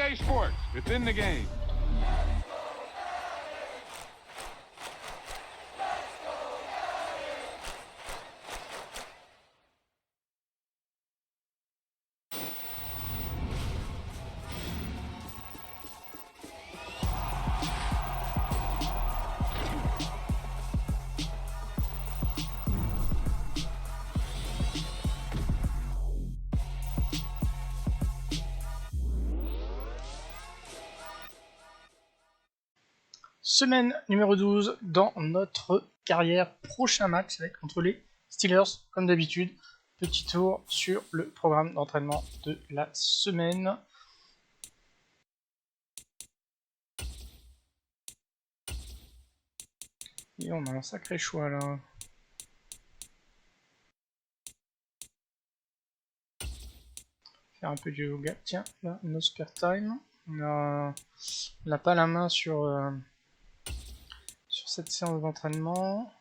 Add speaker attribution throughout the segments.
Speaker 1: EA Sports. It's in the game.
Speaker 2: Semaine numéro 12 dans notre carrière. Prochain match avec contre les Steelers, comme d'habitude. Petit tour sur le programme d'entraînement de la semaine. Et on a un sacré choix là. Faire un peu de yoga. Tiens, là, no spare time. On n'a pas la main sur cette séance d'entraînement.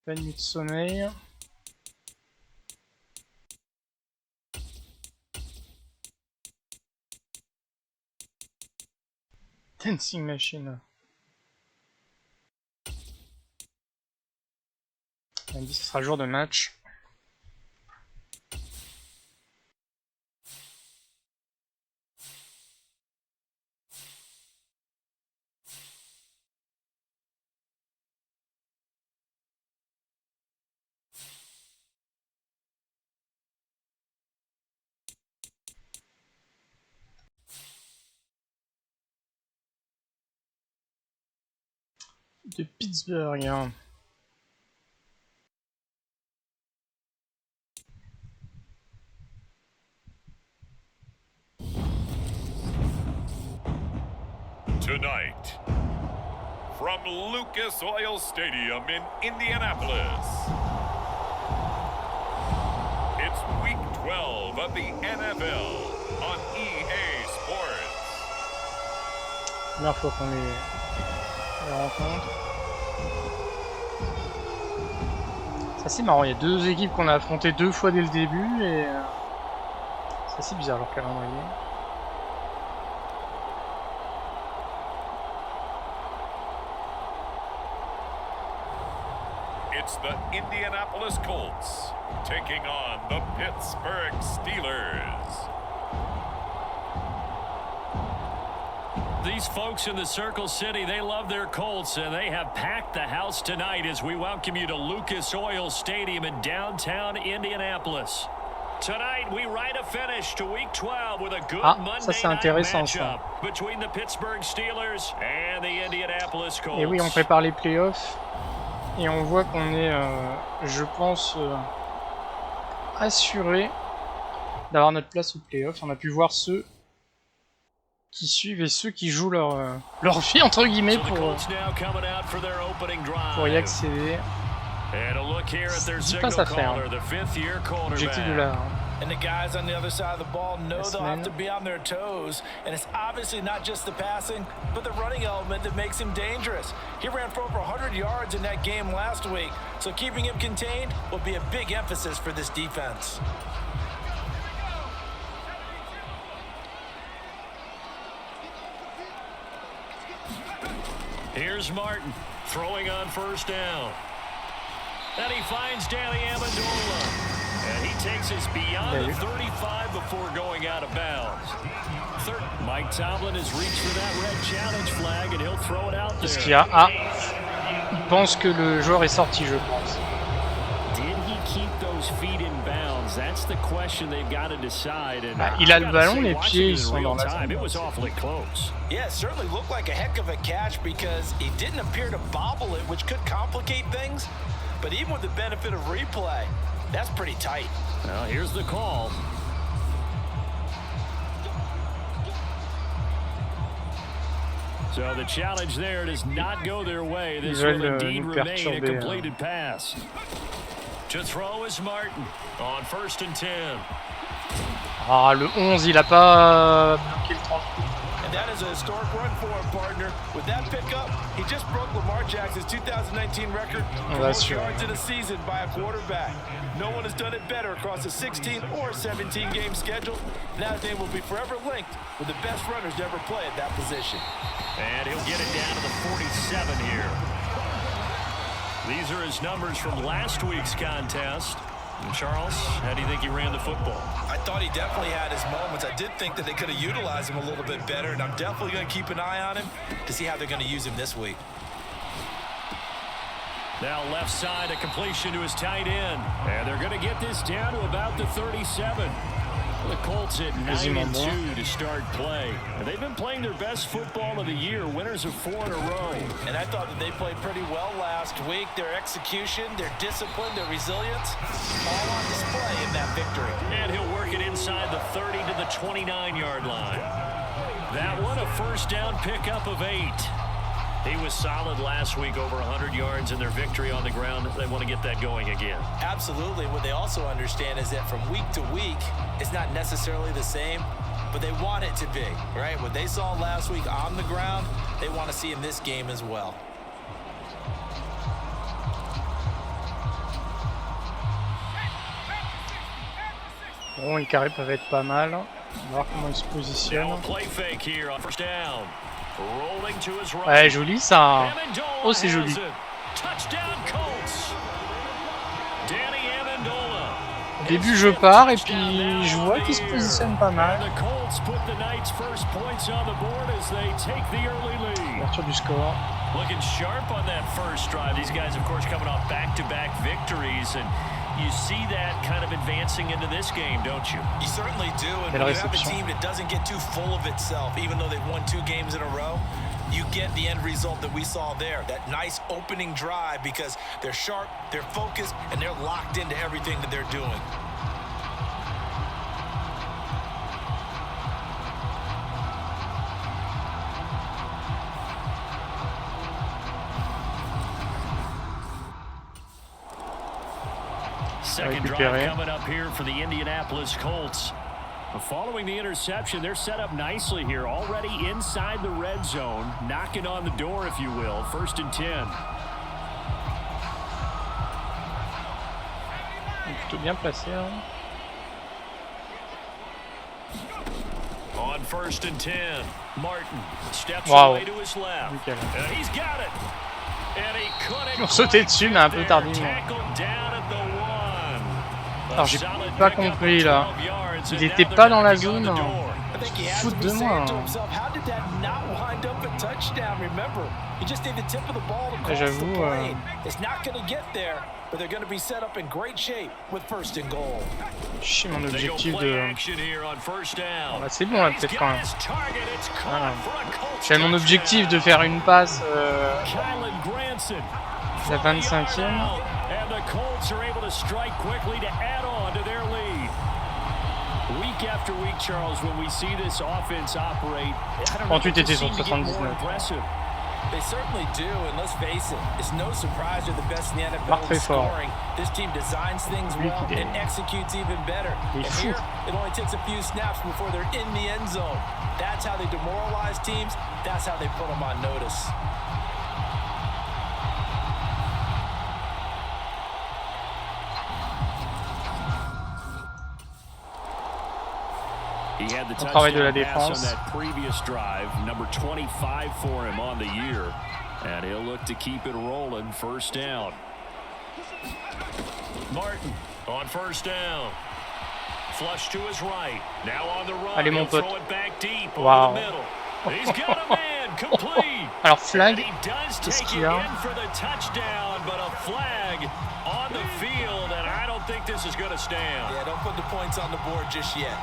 Speaker 2: 20 minutes de sommeil. Dancing machine. On dit que ce sera jour de match. De Pittsburgh.
Speaker 3: Tonight, from Lucas Oil Stadium in Indianapolis, it's Week 12 of the NFL on EA Sports.
Speaker 2: Première fois qu'on les rencontre. C'est assez marrant, il y a deux équipes qu'on a affrontées deux fois dès le début et c'est assez bizarre leur calendrier.
Speaker 3: It's the Indianapolis Colts taking on the Pittsburgh Steelers.
Speaker 4: These folks in the Circle City, they love their Colts, and they have packed the house tonight as we welcome you to Lucas Oil Stadium in downtown Indianapolis. Tonight, we write a finish to Week 12 with a good Monday night matchup between the Pittsburgh Steelers and the Indianapolis Colts.
Speaker 2: Et oui, on prépare les playoffs et on voit qu'on est, je pense, assuré d'avoir notre place aux playoffs. On a pu voir ceux qui suivent et ceux qui jouent leur vie entre guillemets pour y accéder. C'est pas à faire. L'objectif de la
Speaker 5: And the guys on the other side of the ball know they'll have to be on their toes. And it's obviously not just the passing, but the running element that makes him dangerous. He ran for over 100 yards in that game last week, so keeping him contained will be a big emphasis for this defense.
Speaker 4: Here's Martin throwing on first down. And he finds Danny Amendola. And he takes us beyond the 35 before going out of bounds. Mike Tomlin has reached for that red challenge flag and he'll throw it out there.
Speaker 2: Qu'est-ce qu'il y a? Ah, il pense que le joueur est sorti, je pense.
Speaker 4: Did he keep those feet in bounds? That's the question they've got to decide. And
Speaker 2: il a le ballon, les pieds ils sont dans la zone.
Speaker 4: It was awfully close.
Speaker 5: Yeah, it certainly looked like a heck of a catch because he didn't appear to bobble it, which could complicate things. But even with the benefit of replay, that's pretty tight.
Speaker 4: Well, here's the call. So the challenge there does not go their way. This will indeed remain a completed pass. To throw is Martin on 1st and 10.
Speaker 2: Ah, le 11, il a pas bloqué le 30.
Speaker 5: And that is a historic run for him, partner. With that pickup, he just broke Lamar Jackson's 2019 record for most yards in a season by a quarterback. No one has done it better across a 16 or 17 game schedule. Now his name will be forever linked with the best runners to ever play at that position.
Speaker 4: And he'll get it down to the 47 here. These are his numbers from last week's contest. And Charles, how do you think he ran the football?
Speaker 5: I thought he definitely had his moments. I did think that they could have utilized him a little bit better, and I'm definitely going to keep an eye on him to see how they're going to use him this week.
Speaker 4: Now left side, a completion to his tight end. And they're going to get this down to about the 37. The Colts at 9-2 to start play. And they've been playing their best football of the year, winners of 4 in a row.
Speaker 5: And I thought that they played pretty well last week. Their execution, their discipline, their resilience, all on display in that victory.
Speaker 4: And he'll work it inside the 30 to the 29-yard line. That one, a first down pickup of 8. He was solid last week, over 100 yards in their victory on the ground. They want to get that going again.
Speaker 5: Absolutely. What they also understand is that from week to week, it's not necessarily the same, but they want it to be, right? What they saw last week on the ground, they want to see in this game as well.
Speaker 2: Bon, les carrés peuvent être pas mal. On va voir comment ils se positionnent. Ouais, joli ça. Oh, c'est joli. Au début, je pars et puis je vois qu'ils se positionnent pas mal. Ouverture du score.
Speaker 4: Looking sharp on that first drive. These guys, of course, coming off back-to-back victories, and you see that kind of advancing into this game, don't you?
Speaker 5: You certainly do, and when you have a team that doesn't get too full of itself, even though they've won 2 games in a row, you get the end result that we saw there, that nice opening drive, because they're sharp, they're focused, and they're locked into everything that they're doing.
Speaker 4: Second drive coming up here for the Indianapolis Colts. Following the interception, they're set up nicely here, already inside the red zone, knocking on the door, if you will. 1st and 10.
Speaker 2: Plutôt bien placé. Hein.
Speaker 4: On 1st and 10, Martin steps away to his left. And he's got it. And he couldn't.
Speaker 2: On sautait dessus, mais un peu tardivement. Alors j'ai pas compris là. Il était pas dans la zone. Foot de moi. J'avoue. Chier mon objectif de. Oh, bah, c'est bon là peut-être quand même. Voilà. J'ai mon objectif de faire une passe. La 25e.
Speaker 4: The Colts are able to strike quickly to add on to their lead. Week after week, Charles, when we see this offense operate,
Speaker 2: 38 était sur 79.
Speaker 5: They certainly do, and let's face it, it's no surprise they're the best in the NFL in scoring. This team designs things well and executes even better. And here, it only takes a few snaps before they're in the end zone. That's how they demoralize teams. That's how they put them on notice.
Speaker 4: He had the
Speaker 2: travail de la
Speaker 4: touchdown
Speaker 2: défense.
Speaker 4: pass on that previous drive, number 25 for him on the year. And he'll look to keep it rolling. 1st down. Martin on 1st down. Flush to his right. Now on the run.
Speaker 2: Allez, mon pote.
Speaker 4: Throw it back deep
Speaker 2: Wow.
Speaker 4: over the middle. He's got a man complete.
Speaker 2: Alors flag.
Speaker 4: He does
Speaker 2: Qu'est-ce
Speaker 4: take
Speaker 2: qu'il
Speaker 4: it
Speaker 2: y a?
Speaker 4: in for the touchdown, but a flag on the field, and I don't think this is going to stand.
Speaker 5: Yeah, don't put the points on the board just yet.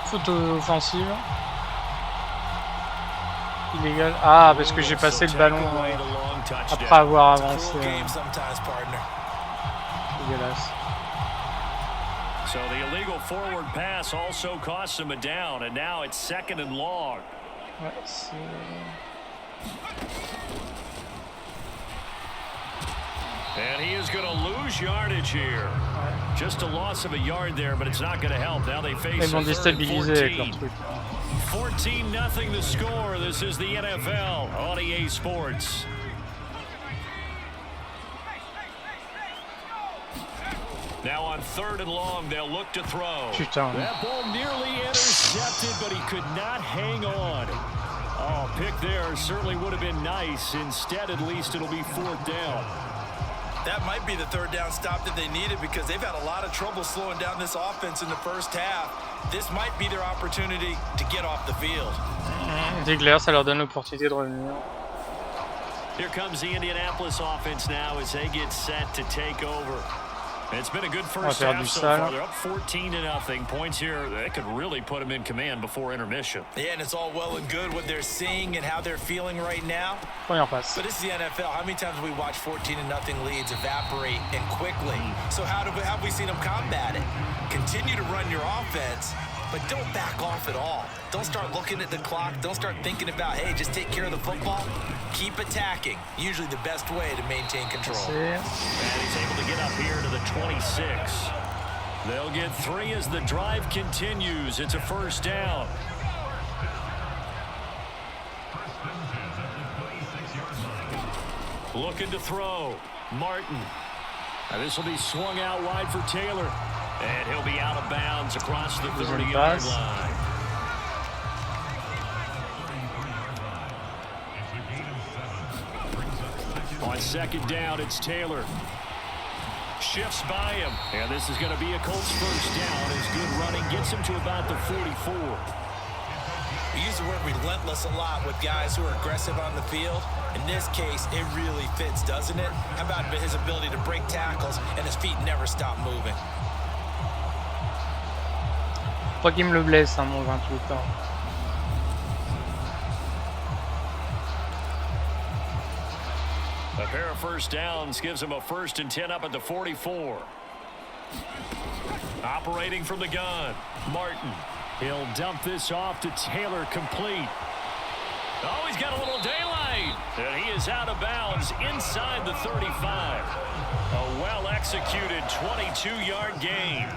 Speaker 2: Faute offensive. Illégal. Ah, parce que j'ai passé le ballon après avoir avancé. Dégueulasse.
Speaker 4: So the illegal forward pass also cost him a down, and now it's 2nd and long.
Speaker 2: Ouais, c'est...
Speaker 4: And he is going to lose yardage here. Just a loss of a yard there, but it's not going to help. Now they face
Speaker 2: Ils vont déstabiliser avec leur truc.
Speaker 4: 14-0 the score. This is the NFL on EA Sports. Now on 3rd and long, they'll look to throw.
Speaker 2: Putain.
Speaker 4: That ball nearly intercepted, but he could not hang on. Oh, pick there certainly would have been nice. Instead, at least it'll be 4th down.
Speaker 5: That might be the 3rd down stop that they needed because they've had a lot of trouble slowing down this offense in the first half. This might be their opportunity to get off the field.
Speaker 2: Ziegler, ça leur donne l'opportunité de revenir.
Speaker 4: Here comes the Indianapolis offense now as they get set to take over. It's been a good first half so far. They're up 14-0. Points here, they could really put them in command before intermission.
Speaker 5: Yeah, and it's all well and good what they're seeing and how they're feeling right now.
Speaker 2: Première passe.
Speaker 5: But this is the NFL. How many times have we watched 14-0 leads evaporate and quickly? So how have we seen them combat it? Continue to run your offense, but don't back off at all. Don't start looking at the clock. Don't start thinking about, hey, just take care of the football. Keep attacking. Usually the best way to maintain control.
Speaker 4: And he's able to get up here to the 26. They'll get 3 as the drive continues. It's a 1st down. Looking to throw. Martin. And this will be swung out wide for Taylor. And he'll be out of bounds across the 30-yard line. On 2nd down, it's Taylor. Shifts by him. And this is going to be a Colts 1st down as good running gets him to about the 44.
Speaker 5: We use the word relentless a lot with guys who are aggressive on the field. In this case, it really fits, doesn't it? How about his ability to break tackles and his feet never stop moving?
Speaker 2: Pas qu'il me le blesse, hein, mon 28 ans.
Speaker 4: A pair of 1st downs gives him a 1st and 10 up at the 44. Operating from the gun, Martin. He'll dump this off to Taylor, complete. Oh, he's got a little daylight. And he is out of bounds inside the 35. A well-executed 22-yard gain.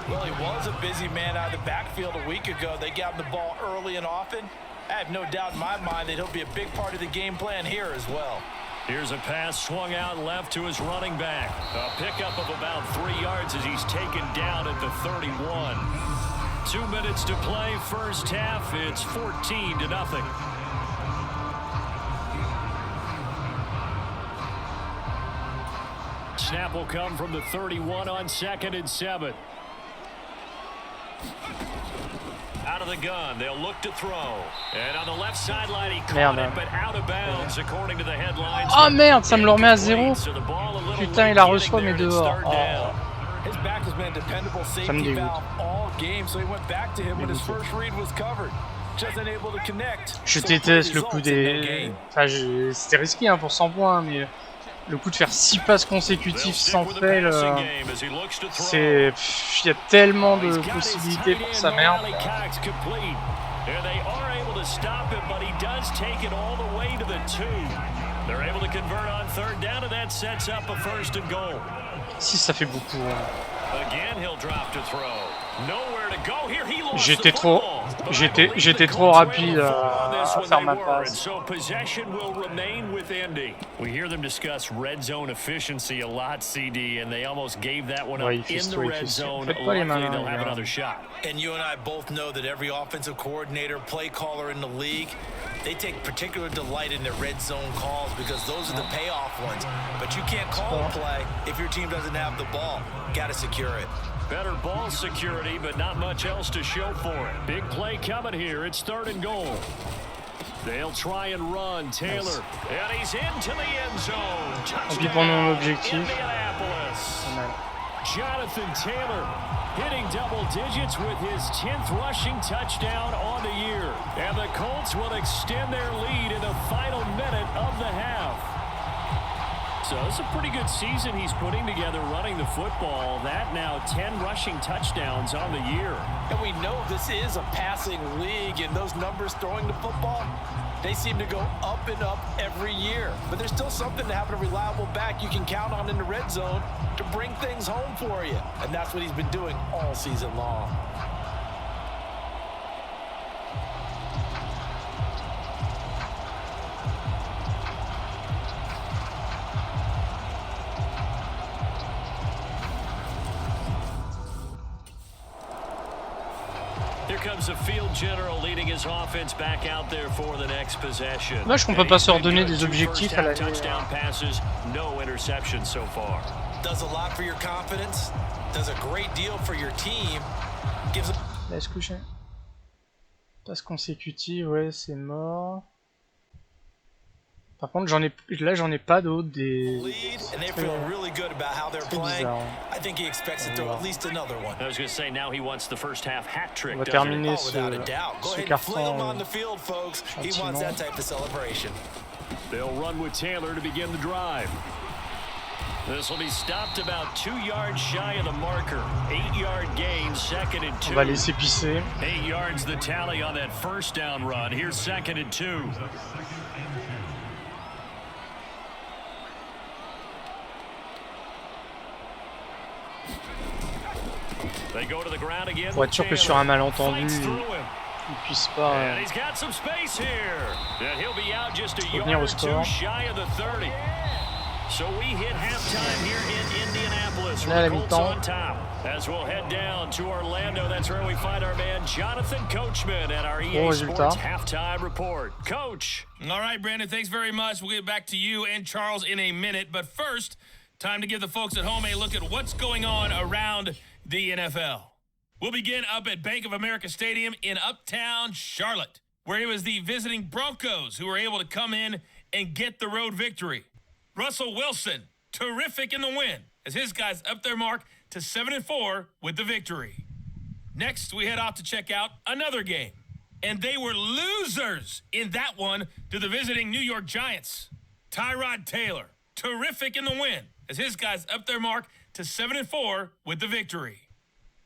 Speaker 5: Well, he was a busy man out of the backfield a week ago. They got him the ball early and often. I have no doubt in my mind that he'll be a big part of the game plan here as well.
Speaker 4: Here's a pass swung out left to his running back. A pickup of about 3 yards as he's taken down at the 31. 2 minutes to play, 1st half. It's 14-0. Snap will come from the 31 on 2nd and 7. Out of the gun, they'll look to throw. And on the left sideline, he caught it, but out of bounds, according to the headlines.
Speaker 2: Oh merde, ça me le remet à 0. Putain, il la reçoit, mais dehors. Oh.
Speaker 5: His back has been a dependable safety valve all game, so he went back to him when his first read was covered. Just unable to connect.
Speaker 2: Je déteste le coup des... Enfin, c'était risqué hein, pour 100 points, mais le coup de faire 6 passes consécutives sans fail, c'est... Il y a tellement de possibilités pour sa merde. Si ça fait beaucoup. J'étais trop rapide à faire ma passe.
Speaker 4: We hear them discuss red zone efficiency a lot, CD, and they almost gave that one up in the red zone. Luckily, they'll have another shot.
Speaker 5: And you and I both know that every offensive coordinator, play caller in the league, they take particular delight in their red zone calls because those are the payoff ones. But you can't call a play if your team doesn't have the ball. Got to secure it.
Speaker 4: Better ball security, but not much else to show for it. Big play coming here. It's 3rd and goal. They'll try and run. Taylor. And he's into the end zone. Touchdown, Indianapolis. Jonathan Taylor hitting double digits with his 10th rushing touchdown on the year. And the Colts will extend their lead in the final minute of the half. So it's a pretty good season he's putting together running the football. That now 10 rushing touchdowns on the year.
Speaker 5: And we know this is a passing league, and those numbers throwing the football, they seem to go up and up every year. But there's still something to having a reliable back you can count on in the red zone to bring things home for you. And that's what he's been doing all season long.
Speaker 2: Dommage qu'on peut pas se redonner des objectifs à la
Speaker 4: Does a lot for your confidence, does a great deal for your team.
Speaker 2: Là, est-ce que j'ai... Passe consécutive, ouais, c'est mort. Par contre, j'en ai pas d'autres des. C'est très bizarre. On va terminer ce carton
Speaker 4: They'll run with Taylor to begin the drive. This will be stopped about 2 yards shy of the marker. 8-yard gain, second and 2.
Speaker 2: On va laisser pisser.
Speaker 4: 8 yards the tally on that first down run. Here's second and 2.
Speaker 2: Pour être sûr que sur un malentendu, il puisse pas revenir au score. Là, à la mi-temps. Bon résultat.
Speaker 6: All right, Brandon, thanks very much. We'll get back to you and Charles in a minute. But first, time to give the folks at home a look at what's going on around the NFL. We'll begin up at Bank of America Stadium in Uptown Charlotte, where it was the visiting Broncos who were able to come in and get the road victory. Russell Wilson, terrific in the win, as his guys up their mark to 7-4 with the victory. Next, we head off to check out another game, and they were losers in that one to the visiting New York Giants. Tyrod Taylor, terrific in the win, as his guys up their mark to 7-4 with the victory.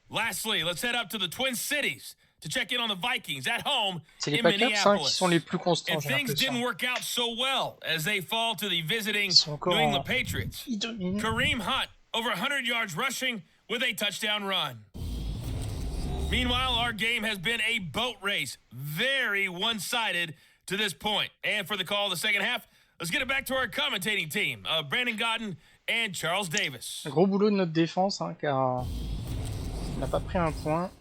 Speaker 6: Lastly, let's head up to the Twin Cities to check in on the Vikings at home in Minneapolis. And things didn't work out so well as they fall to the visiting New England Patriots. Kareem Hunt over 100 yards rushing with a touchdown run. Meanwhile, our game has been a boat race, very one-sided to this point. And for the call of the second half, let's get it back to our commentating team, Brandon Godden and Charles Davis.
Speaker 2: Un gros boulot de notre défense, hein, car on n'a pas pris un point.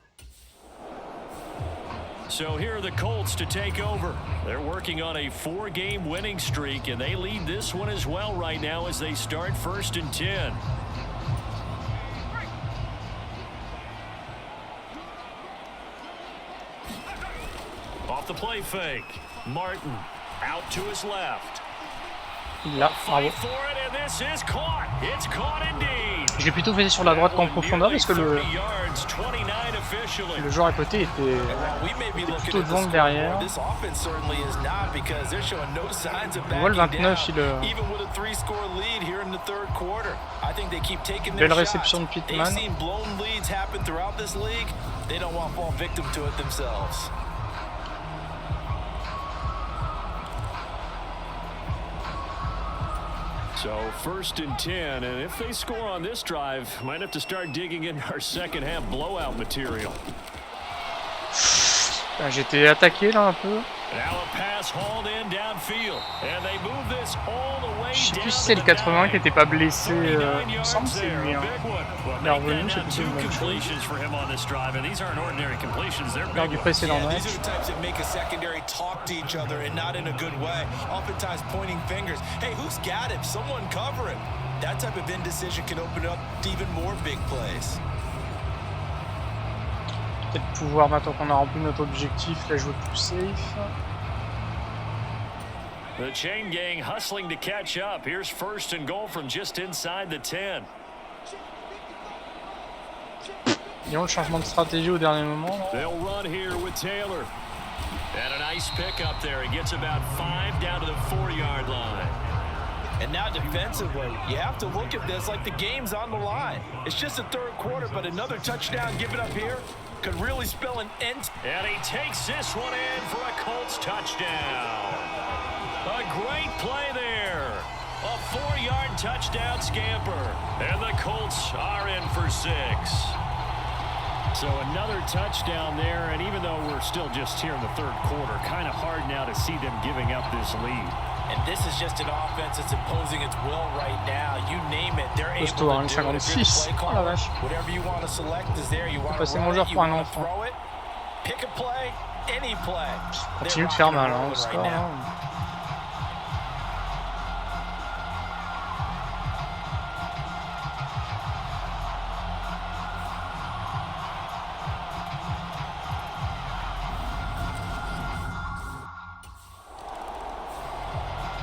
Speaker 4: So here are the Colts to take over. They're working on a 4-game winning streak, and they lead this one as well right now as they start 1st and 10. Off the play fake. Martin out to his left.
Speaker 2: Là, bravo. J'ai plutôt fait sur la droite qu'en profondeur parce que le joueur à côté était plutôt devant que derrière. On voit le 29, belle réception de Pittman.
Speaker 4: So 1st and 10, and if they score on this drive, might have to start digging in our second half blowout material.
Speaker 2: J'étais attaqué là un peu. Je sais plus si c'est le 80 qui était pas blessé. Il me semble que c'est lui. Hein. Il est revenu, c'est plutôt une bonne chose. Lors du précédent match. Peut-être pouvoir, maintenant qu'on a rempli notre objectif, la jouer plus safe.
Speaker 4: The chain gang hustling to catch up. Here's 1st and goal from just inside the 10.
Speaker 2: Ils ont le changement de stratégie au dernier moment.
Speaker 4: They'll run here with Taylor. And a nice pick up there. He gets about 5 down to the 4-yard line.
Speaker 5: And now defensively, you have to look at this like the game's on the line. It's just the third quarter, but another touchdown given up here could really spell an end.
Speaker 4: And he takes this one in for a Colts touchdown. A great play there. A 4-yard touchdown scamper. And the Colts are in for 6. So another touchdown there, and even though we're still just here in the third quarter, kind of hard now to see them giving up this lead.
Speaker 5: And this is just an offense that's imposing its will right now. You name it, they're able to do it. If you're the play caller, whatever you want to select is there. You want to run it, you want to throw it. Pick a play, any play.
Speaker 2: Continue de faire mal, hein, au score.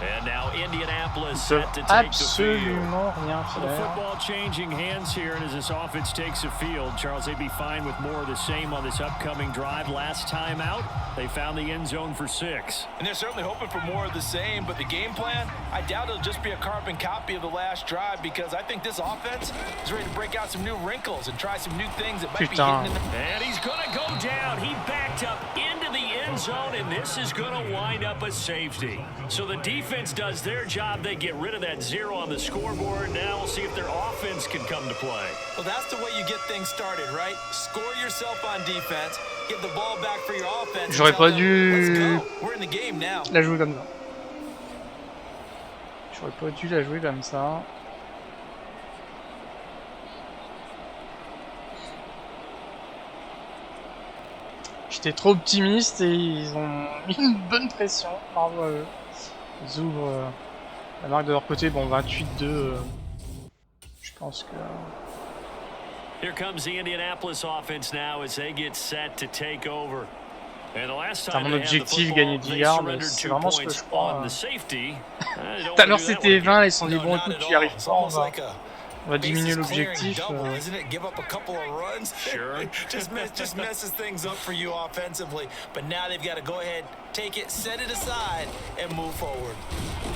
Speaker 4: And now Indianapolis
Speaker 2: Ils peuvent
Speaker 4: set to take the field.
Speaker 2: absolument rien
Speaker 4: The
Speaker 2: faire.
Speaker 4: football changing hands here, and as this offense takes the field, Charles, they'd be fine with more of the same on this upcoming drive. Last time out, they found the end zone for 6.
Speaker 5: And they're certainly hoping for more of the same, but the game plan, I doubt it'll just be a carbon copy of the last drive, because I think this offense is ready to break out some new wrinkles and try some new things that might be hidden in the...
Speaker 4: And he's going to go down. He backed up into the end zone, and this is going to wind up a safety. So the defense does their job. They get rid of that 0 on the scoreboard. Now we'll see if their offense can come to play.
Speaker 5: Well, that's the way you get things started, right? Score yourself on defense, give the ball back for your offense.
Speaker 2: J'aurais pas dû
Speaker 5: We're in the game now.
Speaker 2: la jouer comme ça. J'aurais pas dû la jouer comme ça. J'étais trop optimiste et ils ont mis une bonne pression. Bravo à eux. Ils ouvrent la marque de leur côté. Bon, 28-2. Je pense que...
Speaker 4: Here comes the Indianapolis offense now as they get set to take over. And the last
Speaker 2: C'est
Speaker 4: time
Speaker 2: mon objectif, gagner 10 yards, c'est vraiment ce que je crois. Tout à l'heure c'était 20, là ils se sont dit bon écoute tu y arrives pas, on va diminuer l'objectif.
Speaker 5: Give up a couple of runs.
Speaker 4: Sure.
Speaker 5: just messes things up for you offensively. But now they've got to go ahead, take it, set it aside, and move forward.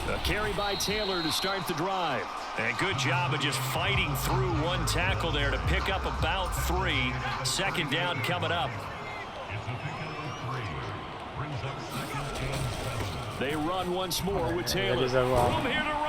Speaker 4: A carry by Taylor to start the drive. And good job of just fighting through one tackle there to pick up about 3. Second down coming up. They run once more with Taylor. Room here to run.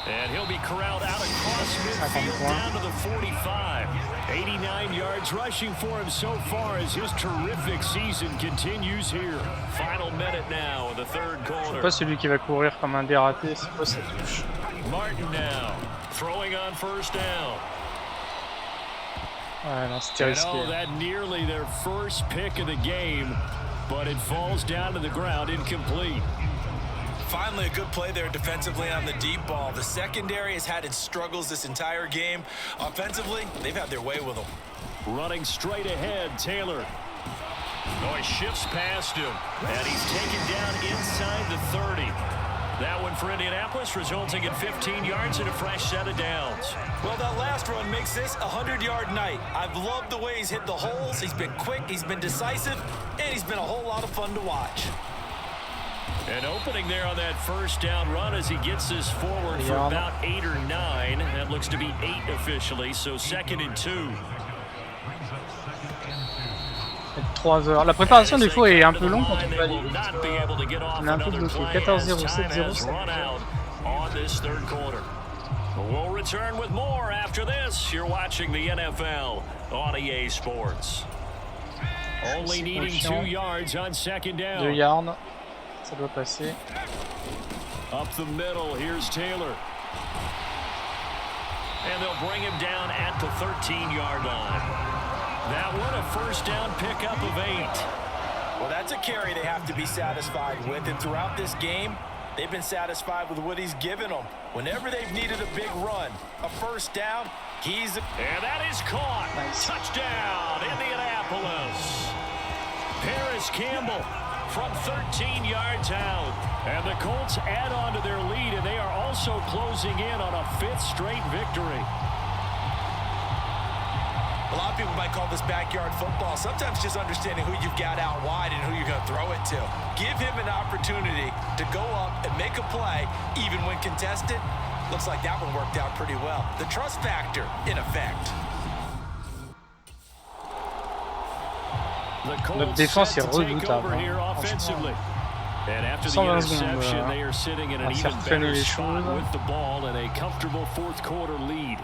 Speaker 4: And he'll be corralled out across midfield down to the 45. 89 yards rushing for him so far as his terrific season continues here. Final minute now in the third quarter.
Speaker 2: C'est pas celui qui va courir comme un dératé, c'est pas sa touche.
Speaker 4: Martin now throwing on first down.
Speaker 2: Ouais, non, c'était risqué.
Speaker 4: That nearly their first pick of the game, but it falls down to the ground incomplete.
Speaker 5: Finally, a good play there defensively on the deep ball. The secondary has had its struggles this entire game. Offensively, they've had their way with them.
Speaker 4: Running straight ahead, Taylor. Oh, he shifts past him, and he's taken down inside the 30. That one for Indianapolis, resulting in 15 yards and a fresh set of downs.
Speaker 5: Well, that last run makes this a 100-yard night. I've loved the way he's hit the holes. He's been quick, he's been decisive, and he's been a whole lot of fun to watch.
Speaker 4: And opening there on that first down run as he gets this forward for about 8 or 9. That looks to be 8 officially, so 2nd and 2.
Speaker 2: 3 heures. La préparation des fois est un peu longue quand on va aller vite. On est un peu bloqué. 14-0, 7-0.
Speaker 4: We'll return with more after this. You're watching the NFL on EA Sports. Only needing 2 yards on second down.
Speaker 2: 2 yards. Ça doit passer.
Speaker 4: Up the middle, here's Taylor. And they'll bring him down at the 13-yard line. That one a first down pickup of 8.
Speaker 5: Well, that's a carry they have to be satisfied with. And throughout this game, they've been satisfied with what he's given them. Whenever they've needed a big run, a first down, he's...
Speaker 4: And that is caught. Nice. Touchdown, Indianapolis. Paris Campbell from 13 yards out. And the Colts add on to their lead, and they are also closing in on a 5th straight victory.
Speaker 5: A lot of people might call this backyard football. Sometimes just understanding who you've got out wide and who you're going to throw it to. Give him an opportunity to go up and make a play, even when contested. Looks like that one worked out pretty well. The trust factor, in effect.
Speaker 2: Notre défense est redoutable.
Speaker 4: And after the
Speaker 2: 120
Speaker 4: interception,
Speaker 2: secondes
Speaker 4: they are sitting in an
Speaker 2: à
Speaker 4: even
Speaker 2: faire freiner
Speaker 4: better
Speaker 2: les
Speaker 4: spot
Speaker 2: choses.
Speaker 4: with the ball and a comfortable fourth quarter lead.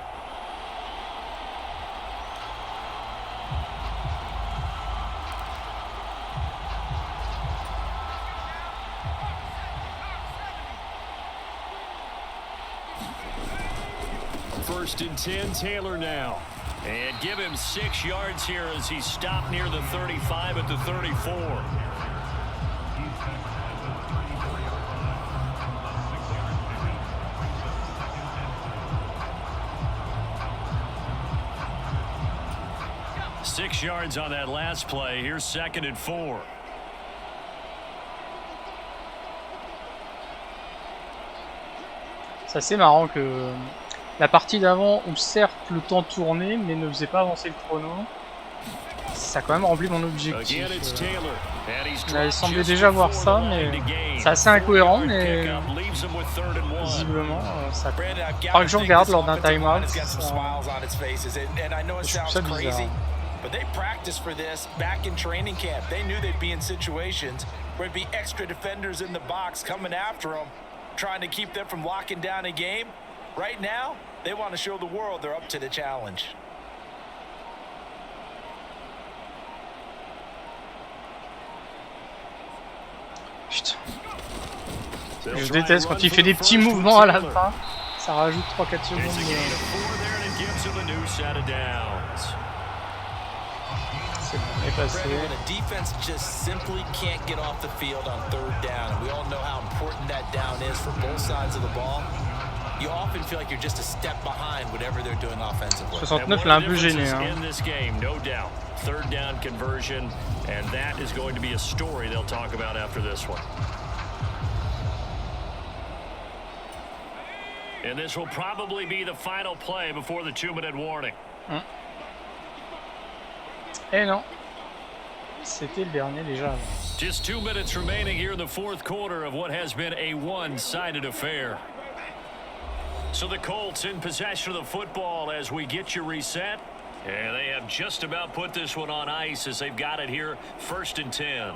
Speaker 4: First and 10, Taylor now. And give him 6 yards here as he stopped near the 35 at the 34. Six yards on that last play. Here's 2nd and 4.
Speaker 2: C'est assez marrant que la partie d'avant où certes le temps tournait mais ne faisait pas avancer le chrono, ça a quand même rempli mon objectif. J'avais semblé déjà voir ça, mais c'est assez incohérent, mais visiblement ça. Faudra que je regarde lors d'un time-out. Je trouve ça bizarre.
Speaker 5: But they practiced for this back in training camp. They knew they'd be in situations where there'd be extra defenders in the box coming after them, trying to keep them from locking down a game. Right now, they want to show the world they're up to the challenge.
Speaker 2: Putain. Je déteste quand il fait des petits mouvements à la fin. Ça rajoute 3-4 secondes. C'est bon, est passé.
Speaker 5: When a defense just simply can't get off the field on 3rd down, and we all know how important that down is for both sides of the ball, you often feel like you're just a step behind whatever they're doing offensively.
Speaker 2: 69 l'a un peu gêné. Hein.
Speaker 4: In this game, no doubt. 3rd down conversion, and that is going to be a story they'll talk about after this one. And this will probably be the final play before the 2-minute warning.
Speaker 2: Eh non, c'était le dernier déjà.
Speaker 4: Just 2 minutes remaining here in the 4th quarter of what has been a one-sided affair. So the Colts in possession of the football as we get you reset. And they have just about put this one on ice as they've got it here, 1st and 10.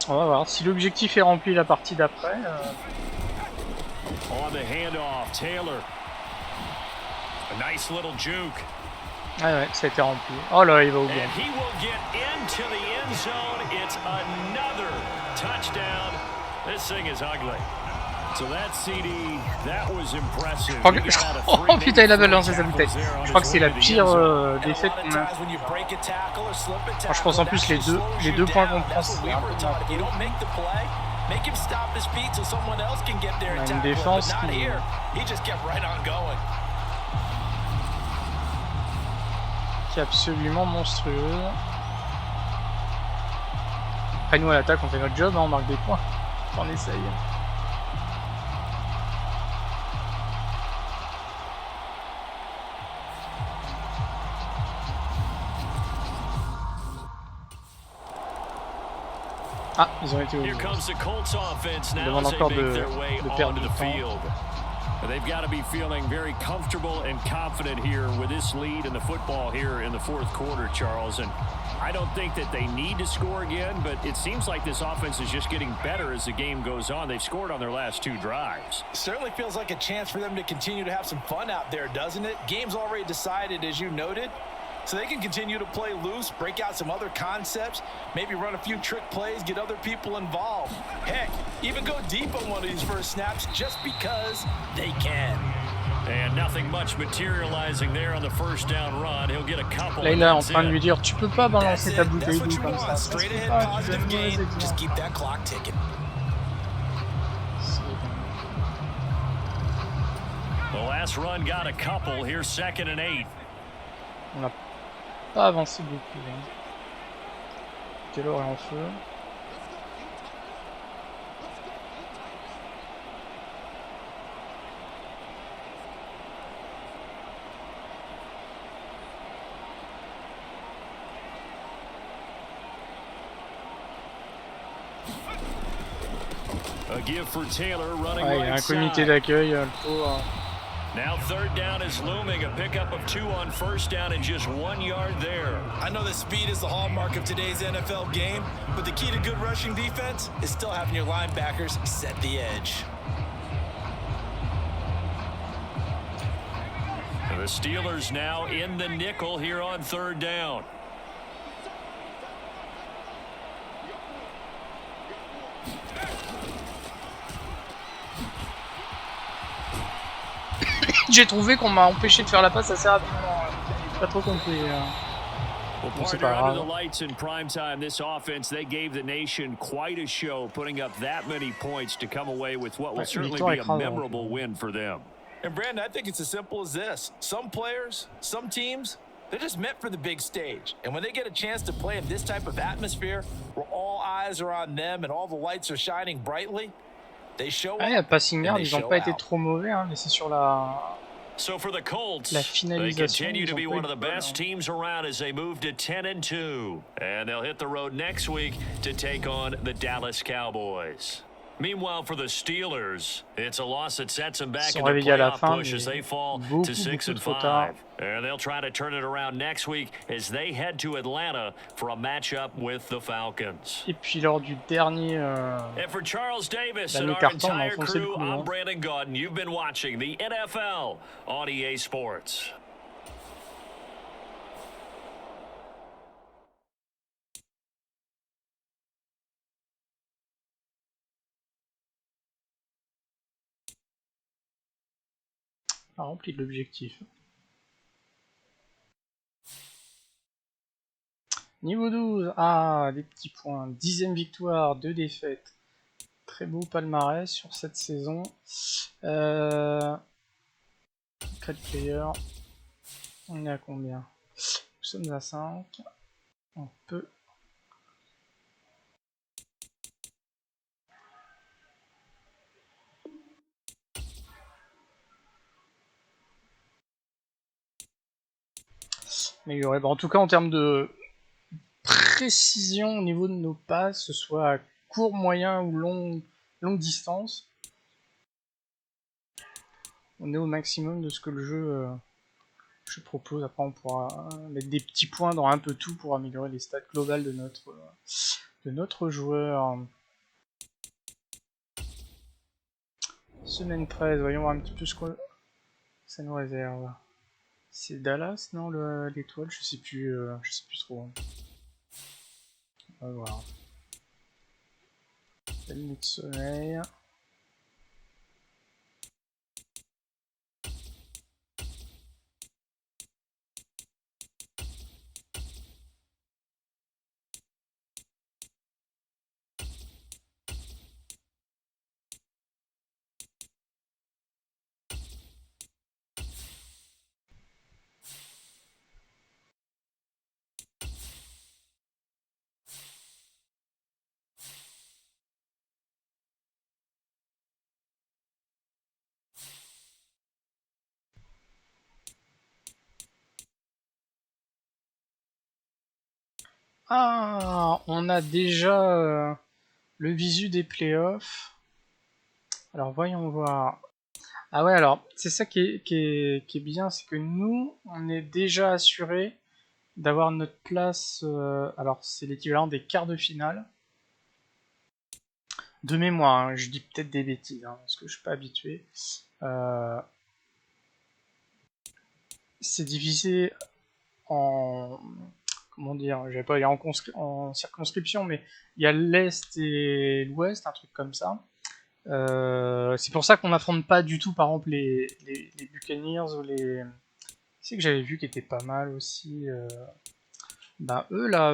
Speaker 2: On va voir si l'objectif est rempli la partie d'après.
Speaker 4: On the handoff, Taylor. A nice little juke.
Speaker 2: Ah ouais, ça a été rempli. Oh là, il va au bout.
Speaker 4: And he will get into the end zone. It's another touchdown. This thing is ugly. So that CD, that was impressive.
Speaker 2: Oh putain, il avait lancé sa bouteille. Je crois que c'est la pire défaite qu'on a. Enfin, je pense en plus les deux points qu'on prend, c'est un peu on a une défense qui est absolument monstrueuse. Après nous à l'attaque on fait notre job, hein, on marque des points. On essaye. Ah, ils ont été au bout. Ils demandent encore de perdre du temps.
Speaker 4: They've got to be feeling very comfortable and confident here with this lead in the football here in the 4th quarter, Charles. And I don't think that they need to score again, but it seems like this offense is just getting better as the game goes on. They've scored on their last 2 drives.
Speaker 5: Certainly feels like a chance for them to continue to have some fun out there, doesn't it? Game's already decided, as you noted. So they can continue to play loose, break out some other concepts, maybe run a few trick plays, get other people involved. Heck, even go deep on one of these first snaps just because they can.
Speaker 4: And nothing much materializing there on the 1st down run. He'll get a couple.
Speaker 2: Là, il est en train de lui dire, tu peux pas balancer ta bouteille d'eau comme ça.
Speaker 5: Straight ahead, positive game. Just keep that clock ticking.
Speaker 4: The last run got a couple. Here's 2nd and 8.
Speaker 2: On n'a pas avancé beaucoup. Taylor est en feu.
Speaker 4: give for Taylor running
Speaker 2: Ouais, il y a un
Speaker 4: right
Speaker 2: comité
Speaker 4: side.
Speaker 2: d'accueil, le pauvre.
Speaker 4: Now third down is looming, a pickup of 2 on first down and just 1 yard there.
Speaker 5: I know that speed is the hallmark of today's NFL game, but the key to good rushing defense is still having your linebackers set the edge.
Speaker 4: And the Steelers now in the nickel here on third down.
Speaker 2: J'ai trouvé qu'on m'a empêché de faire la passe assez rapidement. J'ai pas trop compris.
Speaker 4: Well,
Speaker 2: Bon, c'est
Speaker 4: partner,
Speaker 2: pas
Speaker 4: under the
Speaker 2: grave.
Speaker 4: lights in prime time, this offense, they gave the nation quite a show, putting up that many points to come away with what will
Speaker 2: Ouais,
Speaker 4: certainly
Speaker 2: victoire
Speaker 4: be a
Speaker 2: écrasante.
Speaker 4: memorable win for them.
Speaker 5: And Brandon, I think it's as simple as this. Some players, some teams, they're just meant for the big stage. And when they get a chance to play in this type of atmosphere, where all eyes are on them and all the lights are shining brightly, they show
Speaker 2: Ah,
Speaker 5: up
Speaker 2: passing
Speaker 5: and
Speaker 2: yard,
Speaker 5: they
Speaker 2: ils ont
Speaker 5: show
Speaker 2: pas été
Speaker 5: out.
Speaker 2: trop mauvais, hein, mais c'est sur la...
Speaker 4: So for the Colts,
Speaker 2: La
Speaker 4: they
Speaker 2: finalisation,
Speaker 4: continue
Speaker 2: ils
Speaker 4: to
Speaker 2: ont
Speaker 4: be
Speaker 2: pas
Speaker 4: one
Speaker 2: eu
Speaker 4: of the
Speaker 2: de bol,
Speaker 4: best
Speaker 2: hein.
Speaker 4: teams around as they move to 10-2. And they'll hit the road next week to take on the Dallas Cowboys. Meanwhile, for the Steelers, it's a loss that sets them back
Speaker 2: Ils sont
Speaker 4: in the
Speaker 2: réveillés à la
Speaker 4: playoff
Speaker 2: fin,
Speaker 4: push as
Speaker 2: mais
Speaker 4: they fall
Speaker 2: beaucoup
Speaker 4: to 6 and
Speaker 2: trop tard.
Speaker 4: 5. And they'll try to turn it around next week as they head to Atlanta for a matchup with the Falcons.
Speaker 2: Et puis lors du dernier...
Speaker 4: And for Charles Davis
Speaker 2: La
Speaker 4: and our
Speaker 2: mi-carton, on a
Speaker 4: entire
Speaker 2: enfoncé le
Speaker 4: crew,
Speaker 2: coup,
Speaker 4: I'm
Speaker 2: hein.
Speaker 4: Brandon Gaudin. You've been watching the NFL on EA Sports.
Speaker 2: a rempli l'objectif. Niveau 12, ah, des petits points. 10e victoire, 2 défaites. Très beau palmarès sur cette saison. 4 players. On est à combien? Nous sommes à 5. On peut... améliorer. Bon, en tout cas, en termes de précision au niveau de nos passes, que ce soit à court, moyen ou longue distance, on est au maximum de ce que le jeu propose. Après, on pourra mettre des petits points dans un peu tout pour améliorer les stats globales de notre joueur. Semaine 13, voyons voir un petit peu ce que ça nous réserve. C'est Dallas, non, l'étoile, je sais plus trop. On va voir. Belle nuit de soleil. Ah, on a déjà le visu des playoffs. Alors voyons voir. Ah ouais, alors c'est ça qui est bien, c'est que nous, on est déjà assuré d'avoir notre place. Alors c'est l'équivalent des quarts de finale. De mémoire, hein, je dis peut-être des bêtises, hein, parce que je suis pas habitué. C'est divisé en... Comment dire, j'avais pas dire en circonscription, mais il y a l'Est et l'Ouest, un truc comme ça. C'est pour ça qu'on n'affronte pas du tout, par exemple, les Buccaneers ou les... C'est que j'avais vu qui étaient pas mal aussi. Bah eux là,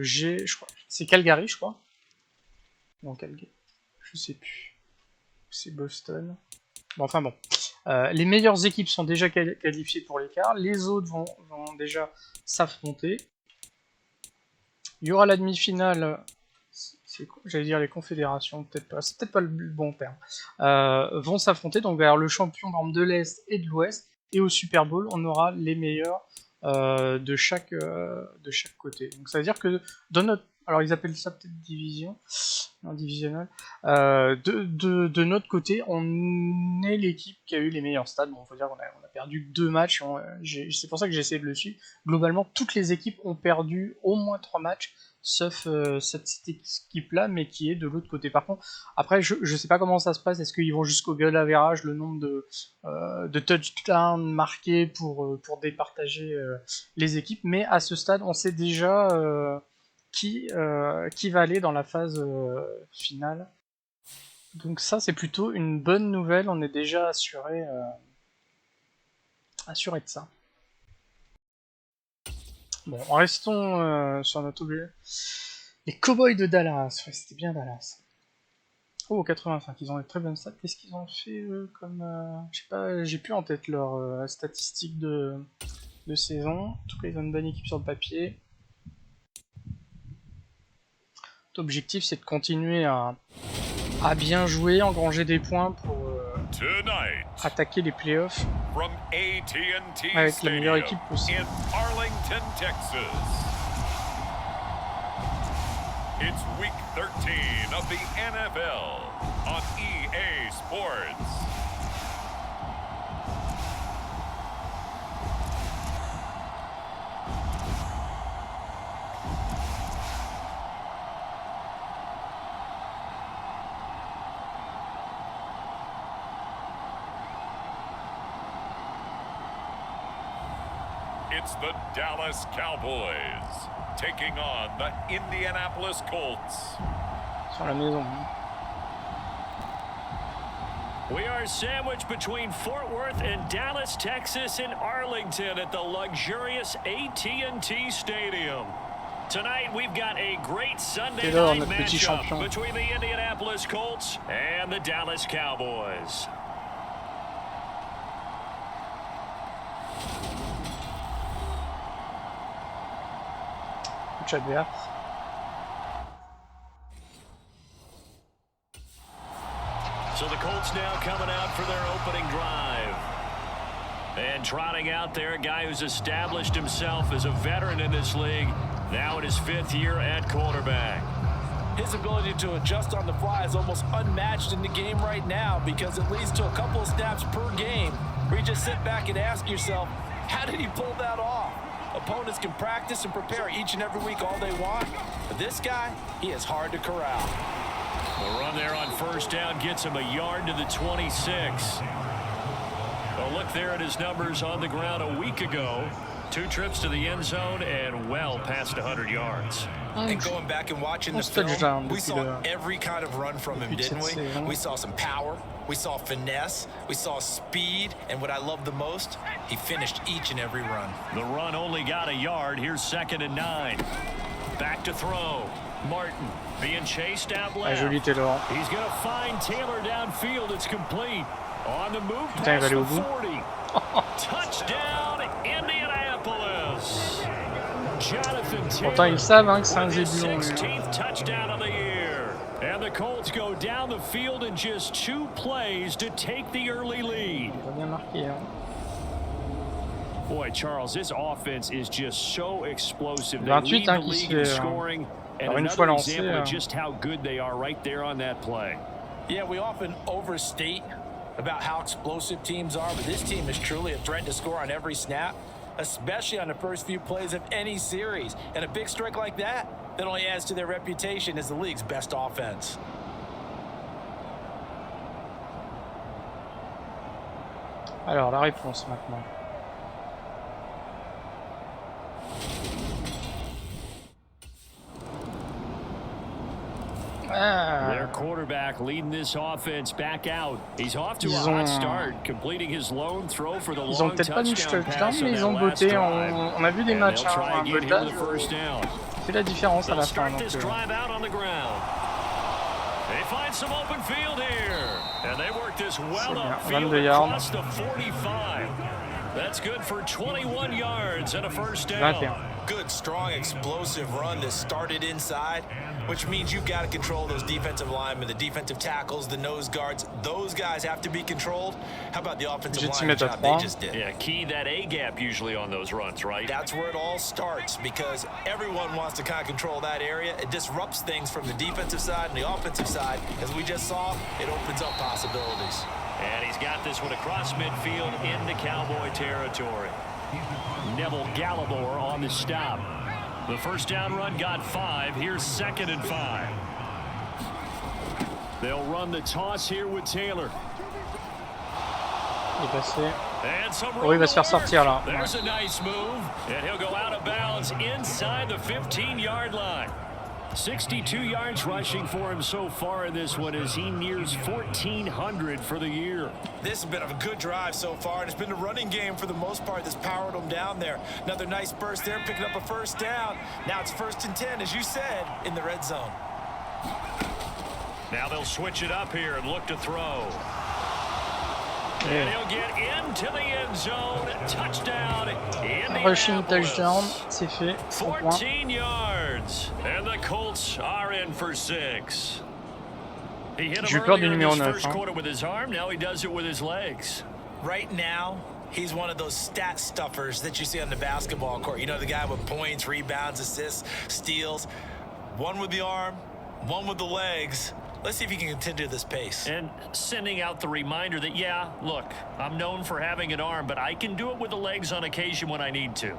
Speaker 2: je crois, c'est Calgary, je crois. Non, Calgary, je sais plus. C'est Boston. Bon, enfin bon. Les meilleures équipes sont déjà qualifiées pour l'écart. Les autres vont déjà s'affronter. Il y aura la demi-finale, j'allais dire les confédérations, peut-être pas, c'est peut-être pas le bon terme, vont s'affronter, donc vers le champion de l'Est et de l'Ouest, et au Super Bowl, on aura les meilleurs de chaque côté. Donc ça veut dire que dans alors ils appellent ça peut-être division, non divisionnel. De notre côté, on est l'équipe qui a eu les meilleurs stats. Bon, faut dire qu'on a perdu 2 matchs, c'est pour ça que j'ai essayé de le suivre. Globalement, toutes les équipes ont perdu au moins 3 matchs, sauf cette équipe-là, mais qui est de l'autre côté. Par contre, après, je sais pas comment ça se passe, est-ce qu'ils vont jusqu'au goal average, le nombre de touchdowns marqués pour départager les équipes, mais à ce stade, on sait déjà qui va aller dans la phase finale. Donc ça, c'est plutôt une bonne nouvelle, on est déjà assuré de ça. Bon, restons sur notre objet. Les Cowboys de Dallas, ouais, c'était bien Dallas. Oh, 85, ils ont des très bonnes stats. Qu'est-ce qu'ils ont fait comme... je sais pas, j'ai plus en tête leurs statistiques de saison. En tout cas, ils ont une bonne équipe sur le papier. L'objectif, c'est de continuer à bien jouer, engranger des points pour attaquer les playoffs avec la meilleure équipe possible.
Speaker 3: In Arlington, Texas. It's week 13 of the NFL on EA Sports. It's the Dallas Cowboys taking on the Indianapolis Colts.
Speaker 2: Sur la maison.
Speaker 4: We are sandwiched between Fort Worth and Dallas, Texas, and Arlington at the luxurious AT&T Stadium. Tonight we've got a great Sunday night matchup between the Indianapolis Colts and the Dallas Cowboys.
Speaker 2: Adverse.
Speaker 4: So the Colts now coming out for their opening drive. And trotting out there, a guy who's established himself as a veteran in this league, now in his 5th year at quarterback.
Speaker 5: His ability to adjust on the fly is almost unmatched in the game right now, because it leads to a couple of snaps per game where you just sit back and ask yourself, how did he pull that off? Opponents can practice and prepare each and every week all they want, but this guy, he is hard to corral.
Speaker 4: The run there on first down gets him a yard to the 26. A look there at his numbers on the ground a week ago. 2 trips to the end zone and well past 100 yards.
Speaker 5: And going back and watching the film, we saw every kind of run from him, didn't we? We saw some power, we saw finesse, we saw speed, and what I love the most, he finished each and every run.
Speaker 4: The run only got a yard. Here's 2nd and 9. Back to throw. Martin being chased out left. He's going to find Taylor downfield. It's complete. On the move past the 40. Touchdown, Indianapolis.
Speaker 2: Pourtant ils savent que c'est un zébulon.
Speaker 4: 16th touchdown of the year. And the Colts go down the field in just 2 plays to take the early lead.
Speaker 2: Bien marqué, hein.
Speaker 4: Boy, Charles, this offense is just so explosive. They
Speaker 2: 28
Speaker 4: lead the
Speaker 2: qui
Speaker 4: league
Speaker 2: se
Speaker 4: in
Speaker 2: fait
Speaker 4: scoring, and
Speaker 2: une fois
Speaker 4: another
Speaker 2: lancé.
Speaker 4: example of just how good they are right there on that play.
Speaker 5: Yeah, we often overstate about how explosive teams are, but this team is truly a threat to score on every snap, especially on the first few plays of any series. And a big strike like that only adds to their reputation as the league's best offense.
Speaker 2: Alors, la réponse maintenant.
Speaker 4: Their quarterback leading this offense back out. He's off to a hot start, completing his lone throw for the long touchdown pass on that last drive.
Speaker 2: On a vu des matchs,
Speaker 4: un Goddard
Speaker 2: fait la différence à la fin.
Speaker 4: Start this drive out on the ground. They find some open field here, and they work this well upfield across the 45. That's good for 21 yards and a first down.
Speaker 2: 21.
Speaker 5: good, strong, explosive run that started inside, which means you've got to control those defensive linemen, the defensive tackles, the nose guards. Those guys have to be controlled. How about the offensive line job they just did?
Speaker 4: Yeah, key that A gap usually on those runs, right?
Speaker 5: That's where it all starts because everyone wants to kind of control that area. It disrupts things from the defensive side and the offensive side. As we just saw, it opens up possibilities.
Speaker 4: And he's got this one across midfield into Cowboy territory. Neville Gallimore on the stop. The first down run got 5. Here's 2nd and 5. They'll run the toss here with Taylor.
Speaker 2: Il est passé. Oh, il va se faire sortir là.
Speaker 4: There's a nice move, and he'll go out of bounds inside the 15-yard line. 62 yards rushing for him so far in this one as he nears 1,400 for the year.
Speaker 5: This has been a good drive so far, and it's been a running game for the most part that's powered them down there. Another nice burst there, picking up a first down. Now it's 1st and 10, as you said, in the red zone.
Speaker 4: Now they'll switch it up here and look to throw. And he'll get into the end zone. Touchdown.
Speaker 2: Rushing touchdown, c'est fait.
Speaker 4: 14 yards. And the Colts are in for 6. He hit him earlier in his first quarter with his arm. Now he does it with his legs.
Speaker 5: Right now, he's one of those stat stuffers that you see on the basketball court. You know, the guy with points, rebounds, assists, steals. One with the arm, one with the legs. Let's see if he can continue this pace.
Speaker 4: And sending out the reminder that, yeah, look, I'm known for having an arm, but I can do it with the legs on occasion when I need to.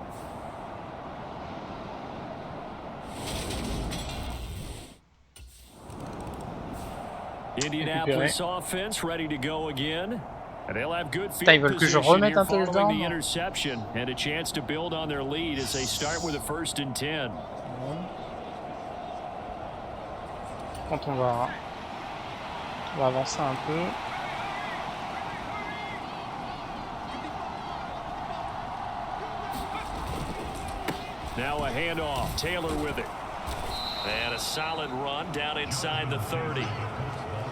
Speaker 4: Indianapolis offense ready to go again. And they'll have good field position here following the interception and a chance to build on their lead as they start with a 1st and 10.
Speaker 2: Quand on va avancer un peu.
Speaker 4: Now a handoff. Taylor with it. And a solid run down inside the 30.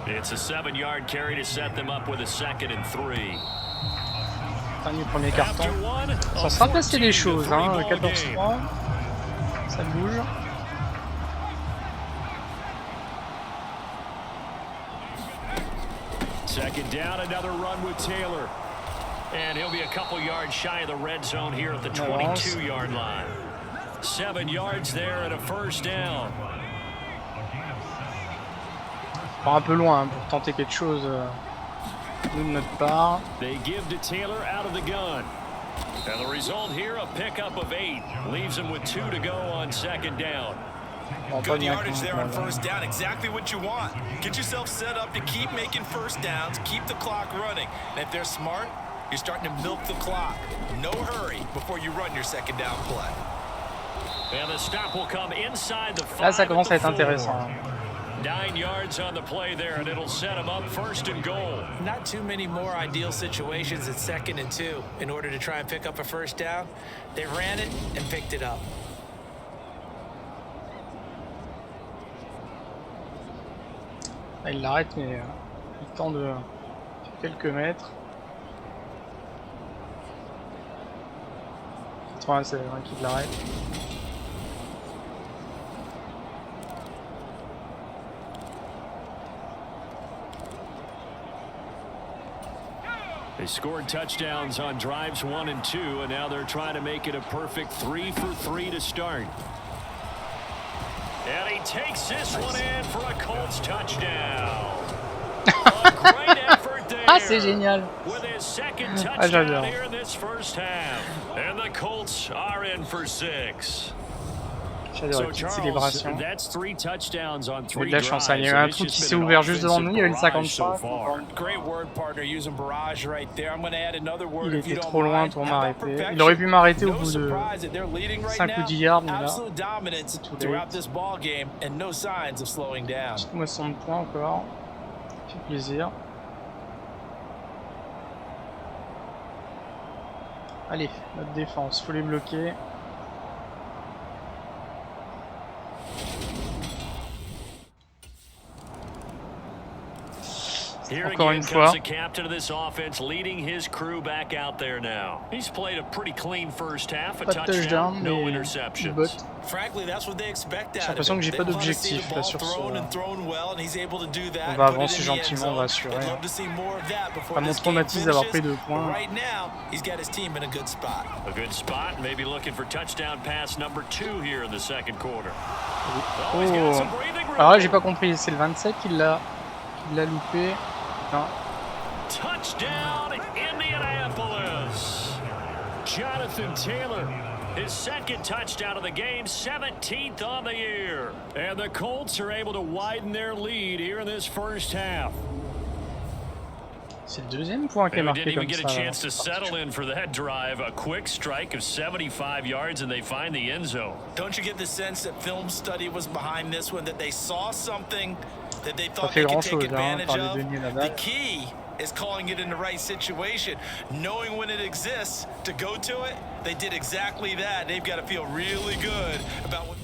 Speaker 4: It's a 7-yard carry to set them up with a 2nd and 3.
Speaker 2: Fin du premier carton. Ça sera passer des choses, hein. 14-3. Ça bouge.
Speaker 4: Second down, another run with Taylor. And he'll be a couple yards shy of the red zone here at the 22-yard line. 7 yards there and a 1st down.
Speaker 2: Un peu loin pour tenter quelque chose de notre part.
Speaker 4: They give to Taylor out of the gun. And the result here, a pickup of 8. Leaves him with 2 to go on 2nd down.
Speaker 5: Good yardage there on 1st down. Exactly what you want. Get yourself set up to keep making 1st downs, keep the clock running. And if they're smart, you're starting to milk the clock. No hurry before you run your 2nd down play.
Speaker 4: And the stop will come inside the 5.
Speaker 2: Là, ça commence à être intéressant.
Speaker 4: 9 yards on the play there, and it'll set him up 1st and goal.
Speaker 5: Not too many more ideal situations at 2nd and 2 in order to try and pick up a 1st down. They ran it and picked it up.
Speaker 2: Il l'arrête, mais il tente de faire quelques mètres. 87 qui l'arrête.
Speaker 4: They scored touchdowns on drives 1 and 2, and now they're trying to make it a perfect 3 for 3 to start. And he takes this one in for a Colts touchdown. A great effort there.
Speaker 2: Ah, c'est génial.
Speaker 4: With his 2nd touchdown here in this 1st half. And the Colts are in for 6.
Speaker 2: J'adore la petite célébration.
Speaker 4: That's 3 touchdowns on 3
Speaker 2: Il y a de la chance, il y a un trou qui s'est ouvert juste devant nous, il y avait le 53. Il était trop loin pour m'arrêter. Il aurait pu m'arrêter au bout de 5 ou 10 yards, mais là, c'est tout late. Petite moisson de points encore. Ça fait plaisir. Allez, notre défense, faut les bloquer.
Speaker 4: Here
Speaker 2: Encore
Speaker 4: again
Speaker 2: une fois.
Speaker 4: comes the captain of this offense leading his crew back out there now. He's played a pretty clean first half, a
Speaker 2: Pas de touchdown,
Speaker 4: touchdown, no
Speaker 2: mais
Speaker 4: interceptions.
Speaker 2: botte.
Speaker 5: Frankly, that's what they expect
Speaker 2: J'ai
Speaker 5: out of
Speaker 2: l'impression que
Speaker 5: him.
Speaker 2: j'ai pas
Speaker 5: They love to see
Speaker 2: d'objectif
Speaker 5: the
Speaker 2: là
Speaker 5: ball
Speaker 2: sur ce.
Speaker 5: thrown and thrown well, and he's able to do that,
Speaker 2: On va
Speaker 5: put it
Speaker 2: avancer
Speaker 5: in the end
Speaker 2: gentiment, on va
Speaker 5: zone.
Speaker 2: assurer.
Speaker 5: I'd love to see more of that before
Speaker 2: Ça m'en
Speaker 5: this game
Speaker 2: traumatise d'avoir pris
Speaker 5: finishes.
Speaker 2: 2 points.
Speaker 5: But right now, he's got his team in a good spot.
Speaker 4: A good spot, maybe looking for touchdown pass number 2 here in the second quarter.
Speaker 2: Oh.
Speaker 4: He's got some breathing room.
Speaker 2: Alors là, j'ai pas compris. C'est le 27 qui l'a loupé. Non.
Speaker 4: Touchdown, Indianapolis. Jonathan Taylor, his second touchdown of the game, 17th on the year. And the Colts are able to widen their lead here in this first half.
Speaker 2: C'est le deuxième point qui est
Speaker 4: They
Speaker 2: marqué
Speaker 4: didn't even
Speaker 2: comme
Speaker 4: get a
Speaker 2: ça.
Speaker 4: chance to settle in for that drive. A quick strike of 75 yards, and they find the end zone.
Speaker 5: Don't you get the sense that film study was behind this one, that they saw something that they thought
Speaker 2: fait
Speaker 5: they could take
Speaker 2: grand-chose, hein,
Speaker 5: advantage
Speaker 2: par les
Speaker 5: of?
Speaker 2: deux nids la
Speaker 5: The
Speaker 2: balle.
Speaker 5: key is calling it in the right situation, knowing when it exists to go to it. They did exactly that. They've got to feel really good about what.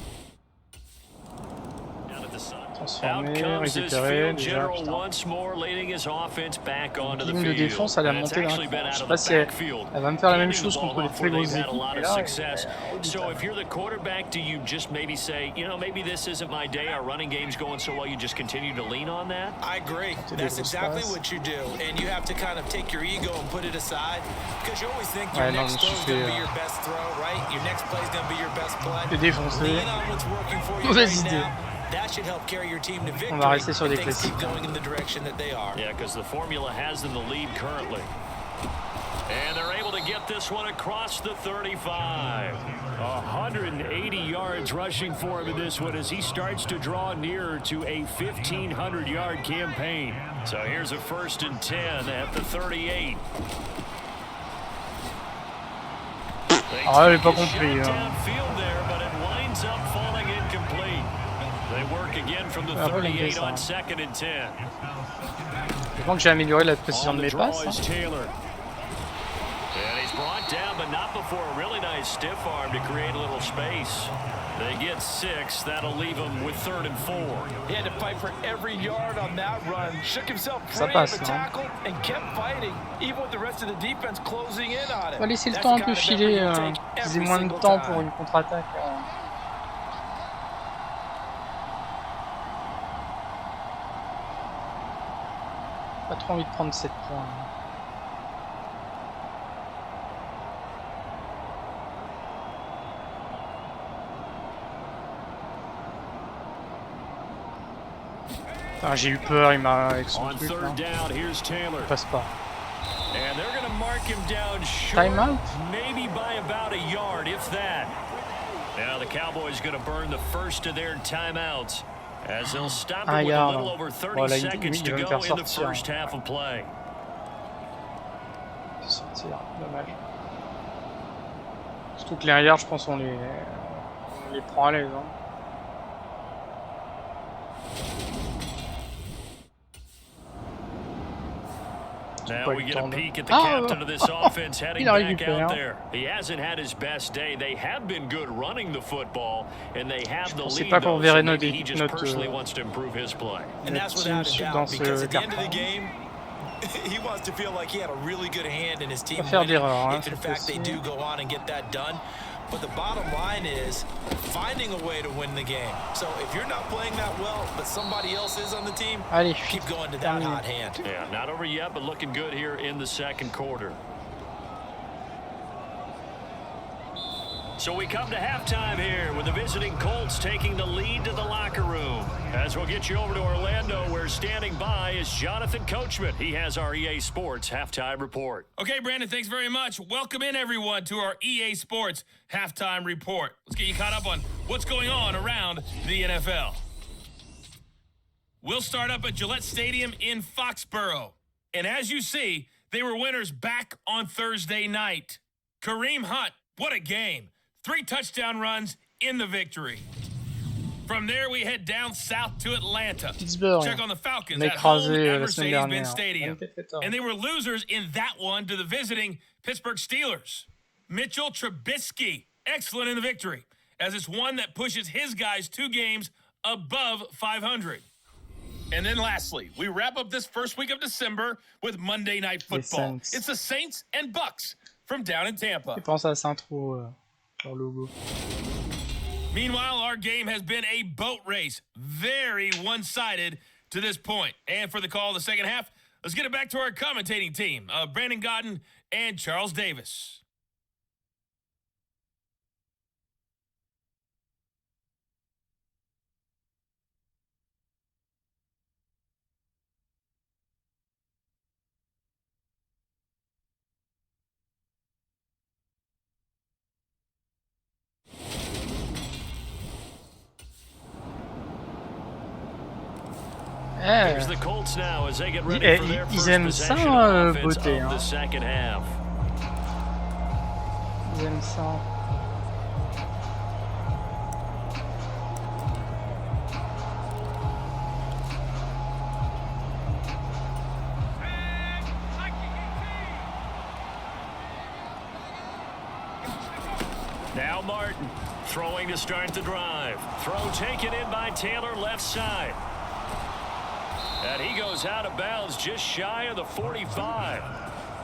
Speaker 2: Transformé,
Speaker 4: Out comes this
Speaker 2: récupéré,
Speaker 4: field
Speaker 2: déjà,
Speaker 4: general
Speaker 2: putain.
Speaker 4: once more, leading his offense back onto the
Speaker 2: Ligne de
Speaker 4: field.
Speaker 2: défense, elle a
Speaker 4: And it's
Speaker 2: monté d'un
Speaker 4: actually
Speaker 2: coup.
Speaker 4: been
Speaker 2: Je
Speaker 4: out
Speaker 2: sais
Speaker 4: of
Speaker 2: pas
Speaker 4: the
Speaker 2: si elle
Speaker 4: backfield.
Speaker 2: va me faire la même
Speaker 4: Handing the
Speaker 2: chose
Speaker 4: ball
Speaker 2: contre les
Speaker 4: off
Speaker 2: très
Speaker 4: where
Speaker 2: grosses
Speaker 4: they've had a
Speaker 2: équipes.
Speaker 4: lot
Speaker 2: Et
Speaker 4: of
Speaker 2: là,
Speaker 4: success. So if you're the quarterback, do you just maybe say, you know, maybe this isn't my day, our running game's going so well, you just continue to lean on that?
Speaker 5: I agree. That's exactly what you do. And you have to kind of take your ego and put it aside, because you always think your
Speaker 2: Ouais, non,
Speaker 5: next
Speaker 2: je me
Speaker 5: throw is
Speaker 2: suis
Speaker 5: going to
Speaker 2: fait,
Speaker 5: be your best throw, right? Your next play is going to be your best play.
Speaker 2: défoncé.
Speaker 5: Lean on what's working for you
Speaker 2: Mauvaise
Speaker 5: right
Speaker 2: idée.
Speaker 5: now. That should help carry your team to victory.
Speaker 2: On va rester sur
Speaker 5: if
Speaker 2: des
Speaker 5: things
Speaker 2: classiques.
Speaker 5: keep going in the direction that they are.
Speaker 4: Yeah, because the formula has them the lead currently. And they're able to get this one across the 35. 180 yards rushing for him in this one as he starts to draw nearer to a 1,500-yard campaign. So here's a 1st and 10 at the 38.
Speaker 2: Ah, j'ai pas compris.
Speaker 4: Downfield there, but it winds up falling incomplete. They work again from the 38 on 2nd and 10.
Speaker 2: Je pense que j'ai amélioré la précision
Speaker 4: On
Speaker 2: de
Speaker 4: the
Speaker 2: mes
Speaker 4: draw
Speaker 2: passes.
Speaker 4: is Taylor. And he's brought down, but not before a really nice stiff arm to create a little space. They get 6. That'll leave him with 3rd and 4.
Speaker 5: He had to fight for every yard on that run. Shook himself
Speaker 2: Ça
Speaker 5: free
Speaker 2: passe,
Speaker 5: of the
Speaker 2: hein.
Speaker 5: tackle and kept fighting, even with the rest of the defense closing in on it.
Speaker 2: On va laisser le
Speaker 5: That's
Speaker 2: temps un
Speaker 5: the
Speaker 2: peu
Speaker 5: kind of effort
Speaker 2: filer,
Speaker 5: you'll take
Speaker 2: qu'ils aient
Speaker 5: every
Speaker 2: moins de
Speaker 5: single
Speaker 2: temps
Speaker 5: time.
Speaker 2: pour une contre-attaque. Pas trop envie de prendre 7 points. Ah, j'ai eu peur, il m'a avec son
Speaker 4: On
Speaker 2: truc là.
Speaker 4: 3rd down, here's Taylor.
Speaker 2: Il passe pas.
Speaker 4: And they're going to mark him down short,
Speaker 2: Timeout?
Speaker 4: maybe by about a yard, if that. Now the Cowboys going to burn the first of their timeouts as they'll stop
Speaker 2: Un
Speaker 4: it with a
Speaker 2: yard.
Speaker 4: little over 30
Speaker 2: Voilà,
Speaker 4: seconds
Speaker 2: il
Speaker 4: to
Speaker 2: va me
Speaker 4: go
Speaker 2: faire
Speaker 4: in the
Speaker 2: sortir.
Speaker 4: first half of play.
Speaker 2: Sortir, dommage. Surtout que les arrières, je pense on les prend à l'aise. Hein.
Speaker 4: Now we get a peek at the
Speaker 2: Ah,
Speaker 4: captain of this offense heading
Speaker 2: il a
Speaker 4: back
Speaker 2: récupéré,
Speaker 4: out
Speaker 2: hein.
Speaker 4: there. He hasn't had his best day. They have been good running the football, and they have the
Speaker 2: pensais
Speaker 4: lead,
Speaker 2: pas qu'on
Speaker 4: though,
Speaker 2: verrait
Speaker 4: so maybe
Speaker 2: notre-
Speaker 4: he just
Speaker 2: notre,
Speaker 4: personally wants to improve his play.
Speaker 5: And that's
Speaker 2: team
Speaker 5: without a
Speaker 2: dans
Speaker 5: doubt,
Speaker 2: ce
Speaker 5: because at the end of the
Speaker 2: carton.
Speaker 5: game, he wants to feel like he had a really good hand in his team
Speaker 2: Pas faire
Speaker 5: winning,
Speaker 2: d'erreur, hein,
Speaker 5: if in
Speaker 2: cette
Speaker 5: fact they
Speaker 2: fois-ci.
Speaker 5: do go on and get that done. But the bottom line is finding a way to win the game. So if you're not playing that well, but somebody else is on the team,
Speaker 2: Allez,
Speaker 5: keep going to that
Speaker 2: terminé.
Speaker 5: hot hand.
Speaker 4: Yeah, not over yet, but looking good here in the second quarter. So we come to halftime here with the visiting Colts taking the lead to the locker room. As we'll get you over to Orlando, where standing by is Jonathan Coachman. He has our EA Sports halftime report.
Speaker 6: Okay, Brandon, thanks very much. Welcome in, everyone, to our EA Sports halftime report. Let's get you caught up on what's going on around the NFL. We'll start up at Gillette Stadium in Foxborough. And as you see, they were winners back on Thursday night. Kareem Hunt, what a game. 3 touchdown runs in the victory. From there, we head down south to Atlanta.
Speaker 2: PITTSBURG.
Speaker 6: Check on the Falcons
Speaker 2: On a
Speaker 6: at home
Speaker 2: écrasé
Speaker 6: at
Speaker 2: la semaine
Speaker 6: Mercedes-Benz
Speaker 2: dernière.
Speaker 6: Stadium. And they were losers in that one to the visiting Pittsburgh Steelers. Mitchell Trubisky, excellent in the victory, as it's one that pushes his guys 2 games above 500. And then lastly, we wrap up this first week of December with Monday Night Football. It's the Saints and Bucks from down in Tampa.
Speaker 2: Je pense à cette intro, leur logo.
Speaker 6: Meanwhile, our game has been a boat race. Very one-sided to this point. And for the call of the second half, let's get it back to our commentating team of Brandon Godden and Charles Davis.
Speaker 4: Here's the Colts now as they get ready for their first possession on offense of the second half.
Speaker 2: Ils aiment ça.
Speaker 4: Now Martin throwing to start the drive. Throw taken in by Taylor left side. And he goes out of bounds just shy of the 45.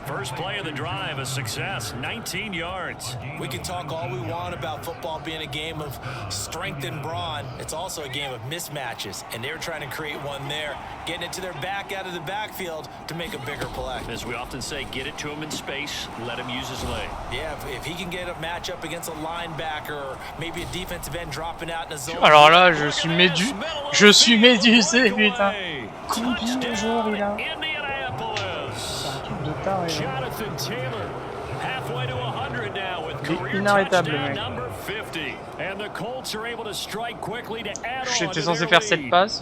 Speaker 4: First play of the drive, a success, 19 yards.
Speaker 5: We can talk all we want about football being a game of strength and brawn. It's also a game of mismatches, and they're trying to create one there, getting it to their back out of the backfield to make a bigger play.
Speaker 4: As we often say, get it to him in space, let him use his leg.
Speaker 5: Yeah, if he can get a matchup against a linebacker or maybe a defensive end dropping out in a zone.
Speaker 2: Alors là, je suis médusé, putain. Combien de joueurs il a?
Speaker 4: Jonathan Taylor, halfway to 100 now with career
Speaker 2: touchdown
Speaker 4: number 50. And the Colts are able to strike quickly to add on
Speaker 2: J'étais
Speaker 4: to
Speaker 2: censé
Speaker 4: their
Speaker 2: faire
Speaker 4: lead.
Speaker 2: cette passe.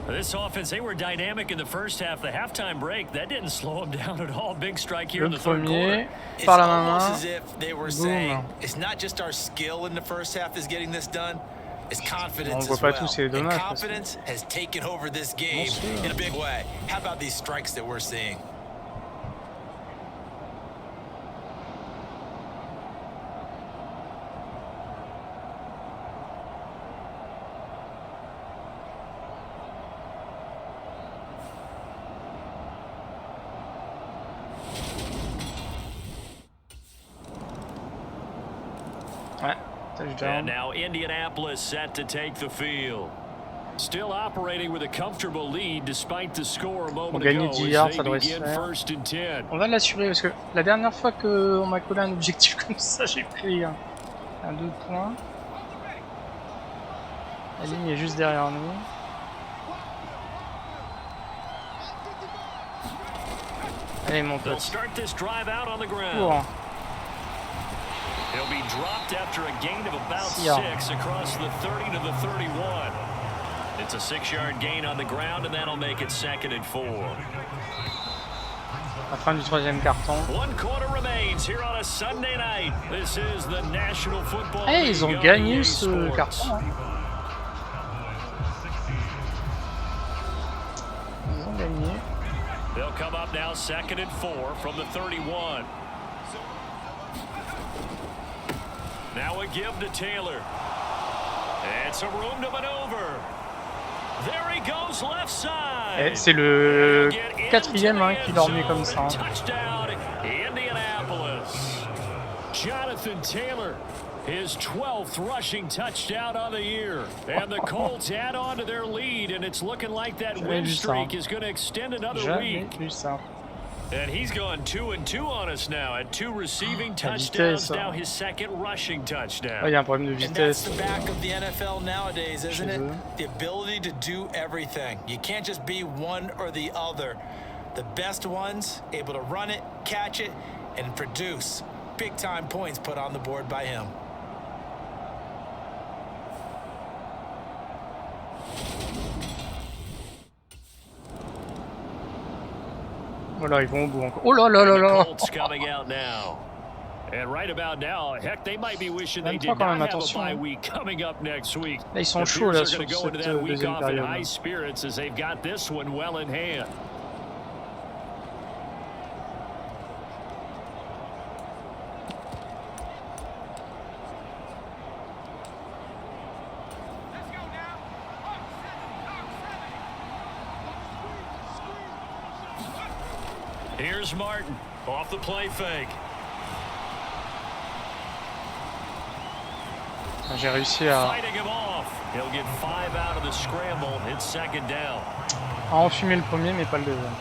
Speaker 4: This offense, they were dynamic in the first half. The halftime break, that didn't slow them down at all. Big strike here in the third quarter.
Speaker 5: It's
Speaker 2: par la
Speaker 5: almost
Speaker 2: main.
Speaker 5: as if they were saying, it's not just our skill in the first half that's getting this done. It's confidence as well. And confidence has taken over this game in a big way. How about these strikes that we're seeing?
Speaker 2: Ouais.
Speaker 4: And now Indianapolis set to take the field. Still operating with a comfortable lead despite the score a moment ago.
Speaker 2: 10 yards, ça devrait se faire.
Speaker 4: First and 10.
Speaker 2: On va l'assurer parce que la dernière fois qu'on m'a collé un objectif comme ça, j'ai pris un 2 points. La ligne est juste derrière nous. Allez mon pote. Cours.
Speaker 4: He'll be dropped after a gain of about 6 across the 30 to the 31. It's a 6-yard gain on the ground, and that'll make it 2nd and 4.
Speaker 2: La fin du troisième carton.
Speaker 4: One quarter remains here on a Sunday night. This is the National Football League.
Speaker 2: Ils ont gagné ce carton. Hein. Ils ont gagné.
Speaker 4: They'll come up now 2nd and 4 from the 31. Now a give to Taylor. And some room to maneuver. There he goes left side.
Speaker 2: C'est le 4e hein, qui leur met comme ça. Hein.
Speaker 4: Touchdown Indianapolis. Jonathan Taylor, his 12th rushing touchdown of the year. And the Colts add on to their lead, and it's looking like that win streak is going to extend another week. And he's gone 2-2 on us now at 2 receiving touchdowns. Now his 2nd rushing touchdown.
Speaker 2: Il y a un problème de vitesse.
Speaker 5: And that's the back of the NFL nowadays, isn't it? The ability to do everything. You can't just be one or the other. The best ones able to run it, catch it, and produce big-time points put on the board by him.
Speaker 2: Voilà, ils vont au bout encore. Oh là là là là!
Speaker 4: And right about now, heck, they might be wishing they did not have a bye week coming up next week.
Speaker 2: Là, ils sont chauds là sur cette deuxième période.
Speaker 4: High spirits as they've got this one well in hand. Here's Martin off the play fake.
Speaker 2: J'ai réussi à
Speaker 4: Fighting him off. He'll get 5 out of the scramble. It's second down.
Speaker 2: enfumer le premier, mais pas le deuxième.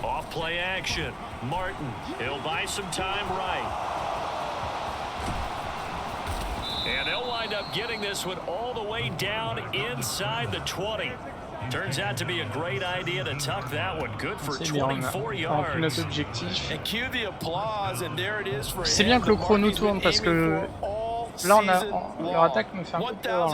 Speaker 4: Off play action. Martin, he'll buy some time right. And they'll wind up getting this one all the way down inside the 20. Turns out to be a great idea to tuck that one. Good for 24 yards.
Speaker 2: Notre objectif.
Speaker 5: And cue the applause, and there it is for
Speaker 2: C'est bien que le chrono tourne parce que là leur attaque me fait un peu peur.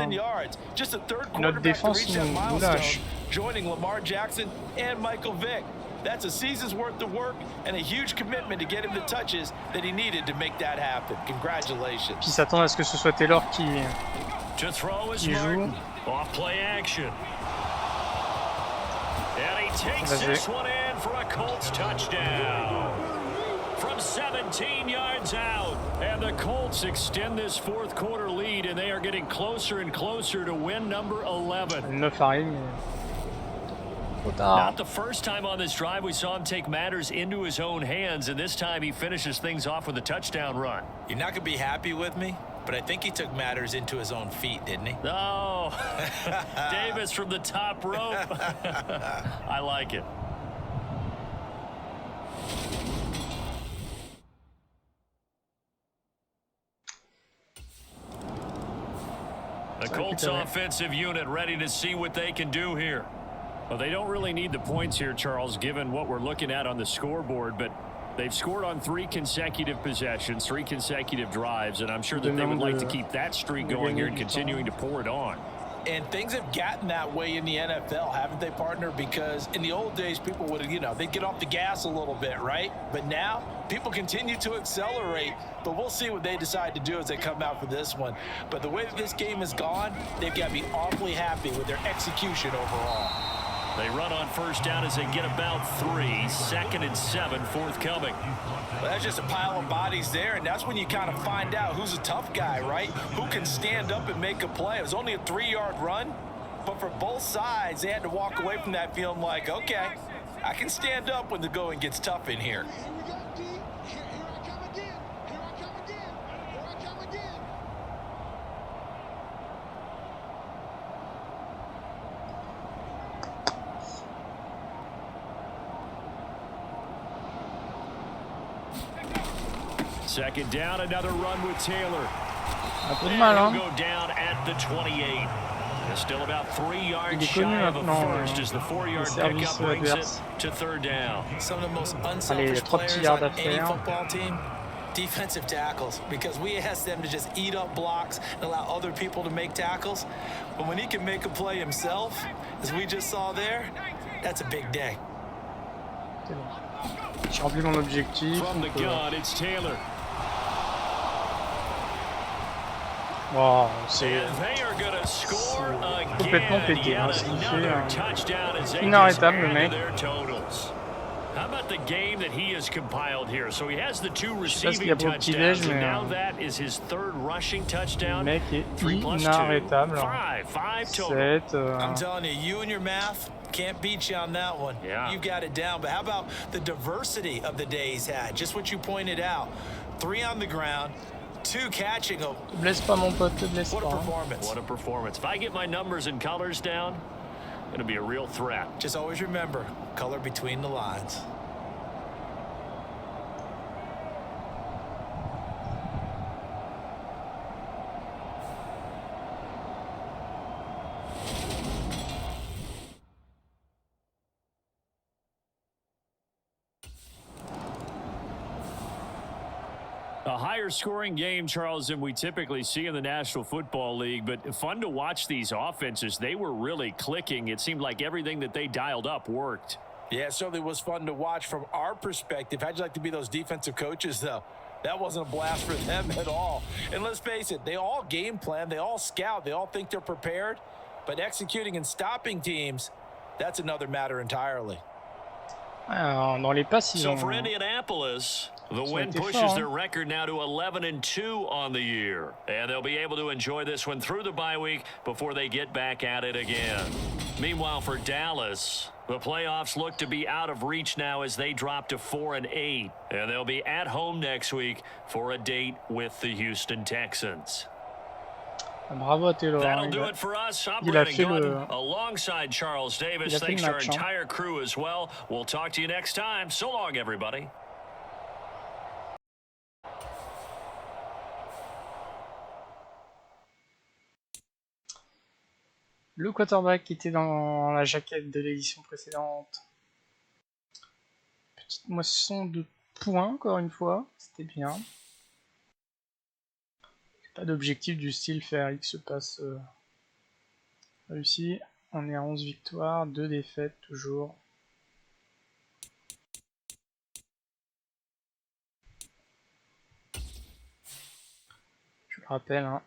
Speaker 2: Notre défense nous lâche.
Speaker 5: Joining Lamar Jackson and Michael Vick. That's a season's worth of work and a huge commitment to get him the touches that he needed to make that happen. Congratulations.
Speaker 2: Puis s'attendre à ce que ce soit Taylor qui joue.
Speaker 4: Off play action. And he takes this one in for a Colts touchdown. From 17 yards out. And the Colts extend this fourth quarter lead, and they are getting closer and closer to win number 11.
Speaker 2: 9 arrive, mais...
Speaker 4: Not the first time on this drive we saw him take matters into his own hands, and this time he finishes things off with a touchdown run.
Speaker 5: You're not going to be happy with me, but I think he took matters into his own feet, didn't he?
Speaker 4: Oh, Davis from the top rope. I like it. The Colts offensive unit ready to see what they can do here. Well, they don't really need the points here, Charles, given what we're looking at on the scoreboard, but they've scored on 3 consecutive possessions, 3 consecutive drives, and I'm sure that they would like to keep that streak going here and continuing to pour it on.
Speaker 5: And things have gotten that way in the NFL, haven't they, partner? Because in the old days, people would, they'd get off the gas a little bit, right? But now, people continue to accelerate, but we'll see what they decide to do as they come out for this one. But the way that this game has gone, they've got to be awfully happy with their execution overall.
Speaker 4: They run on first down as they get about 3. 2nd and 7 forthcoming.
Speaker 5: Well, that's just a pile of bodies there, and that's when you kind of find out who's a tough guy, right? Who can stand up and make a play. It was only a 3-yard run, but for both sides, they had to walk away from that feeling like, okay, I can stand up when the going gets tough in here.
Speaker 4: Second down, another run with Taylor.
Speaker 2: He'll
Speaker 4: go down at the 28. They're still about 3 yards shy of a first as the 4-yard pickup brings it to 3rd down.
Speaker 5: Some of the most unselfish players on any football team, defensive tackles, because we ask them to just eat up blocks and allow other people to make tackles. But when he can make a play himself, as we just saw there, that's a big day.
Speaker 2: J'ai rempli mon objectif.
Speaker 4: From the gun, it's Taylor.
Speaker 2: Wow, c'est complètement pété. Hein, c'est inarrêtable le mec.
Speaker 4: How about the game that he has compiled here? So he has the 2 receiving
Speaker 2: touchdowns,
Speaker 4: and now that is his 3rd rushing touchdown.
Speaker 2: Le mec est inarrêtable.
Speaker 4: 5 total.
Speaker 5: I'm telling you, you and your math can't beat you on that one.
Speaker 4: Yeah.
Speaker 5: You've got it down. But how about the diversity of the day he's had? Just what you pointed out. 3 on the ground, 2 catching them.
Speaker 2: Te blesse pas, mon pote, te blesse
Speaker 5: What a
Speaker 2: pas.
Speaker 5: performance.
Speaker 4: What a performance. If I get my numbers and colors down, it'll be a real threat.
Speaker 5: Just always remember, color between the lines.
Speaker 4: A higher scoring game, Charles, than we typically see in the National Football League, but fun to watch these offenses. They were really clicking. It seemed like everything that they dialed up worked.
Speaker 5: Yeah, it certainly was fun to watch from our perspective. How'd you like to be those defensive coaches, though? That wasn't a blast for them at all. And let's face it, they all game plan, they all scout, they all think they're prepared, but executing and stopping teams, that's another matter entirely.
Speaker 2: Alors, dans les passes, ils
Speaker 4: So
Speaker 2: ont...
Speaker 4: for Indianapolis, the
Speaker 2: Ils ont
Speaker 4: win
Speaker 2: été
Speaker 4: pushes
Speaker 2: forts,
Speaker 4: their
Speaker 2: hein.
Speaker 4: record now to 11-2 on the year. And they'll be able to enjoy this one through the bye week before they get back at it again. Meanwhile, for Dallas, the playoffs look to be out of reach now as they drop to 4-8. And they'll be at home next week for a date with the Houston Texans.
Speaker 2: Bravo à Taylor.
Speaker 4: That'll
Speaker 2: Hein.
Speaker 4: do it for us. I'm
Speaker 2: il a
Speaker 4: Brennan
Speaker 2: fait
Speaker 4: Gordon,
Speaker 2: le...
Speaker 4: alongside Charles Davis.
Speaker 2: Il a fait
Speaker 4: Thanks
Speaker 2: le
Speaker 4: to our
Speaker 2: match, hein.
Speaker 4: entire crew as well. We'll talk to you next time. So long, everybody.
Speaker 2: Le quarterback qui était dans la jaquette de l'édition précédente. Petite moisson de points, encore une fois. C'était bien. Pas d'objectif du style faire X passe réussi. On est à 11 victoires, 2 défaites toujours. Je le rappelle, hein,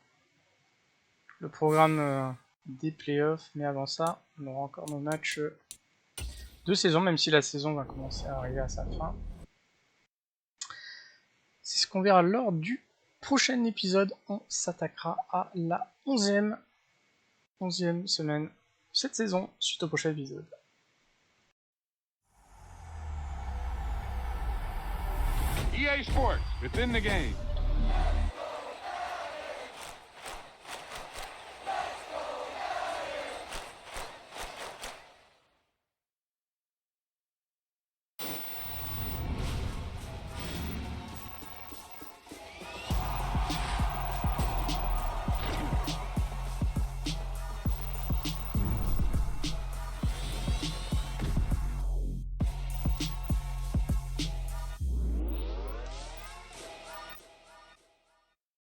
Speaker 2: le programme des playoffs, mais avant ça, on aura encore nos matchs de saison, même si la saison va commencer à arriver à sa fin. C'est ce qu'on verra lors du prochain épisode. On s'attaquera à la 11e semaine de cette saison, suite au prochain épisode.
Speaker 1: EA Sports, it's in the game.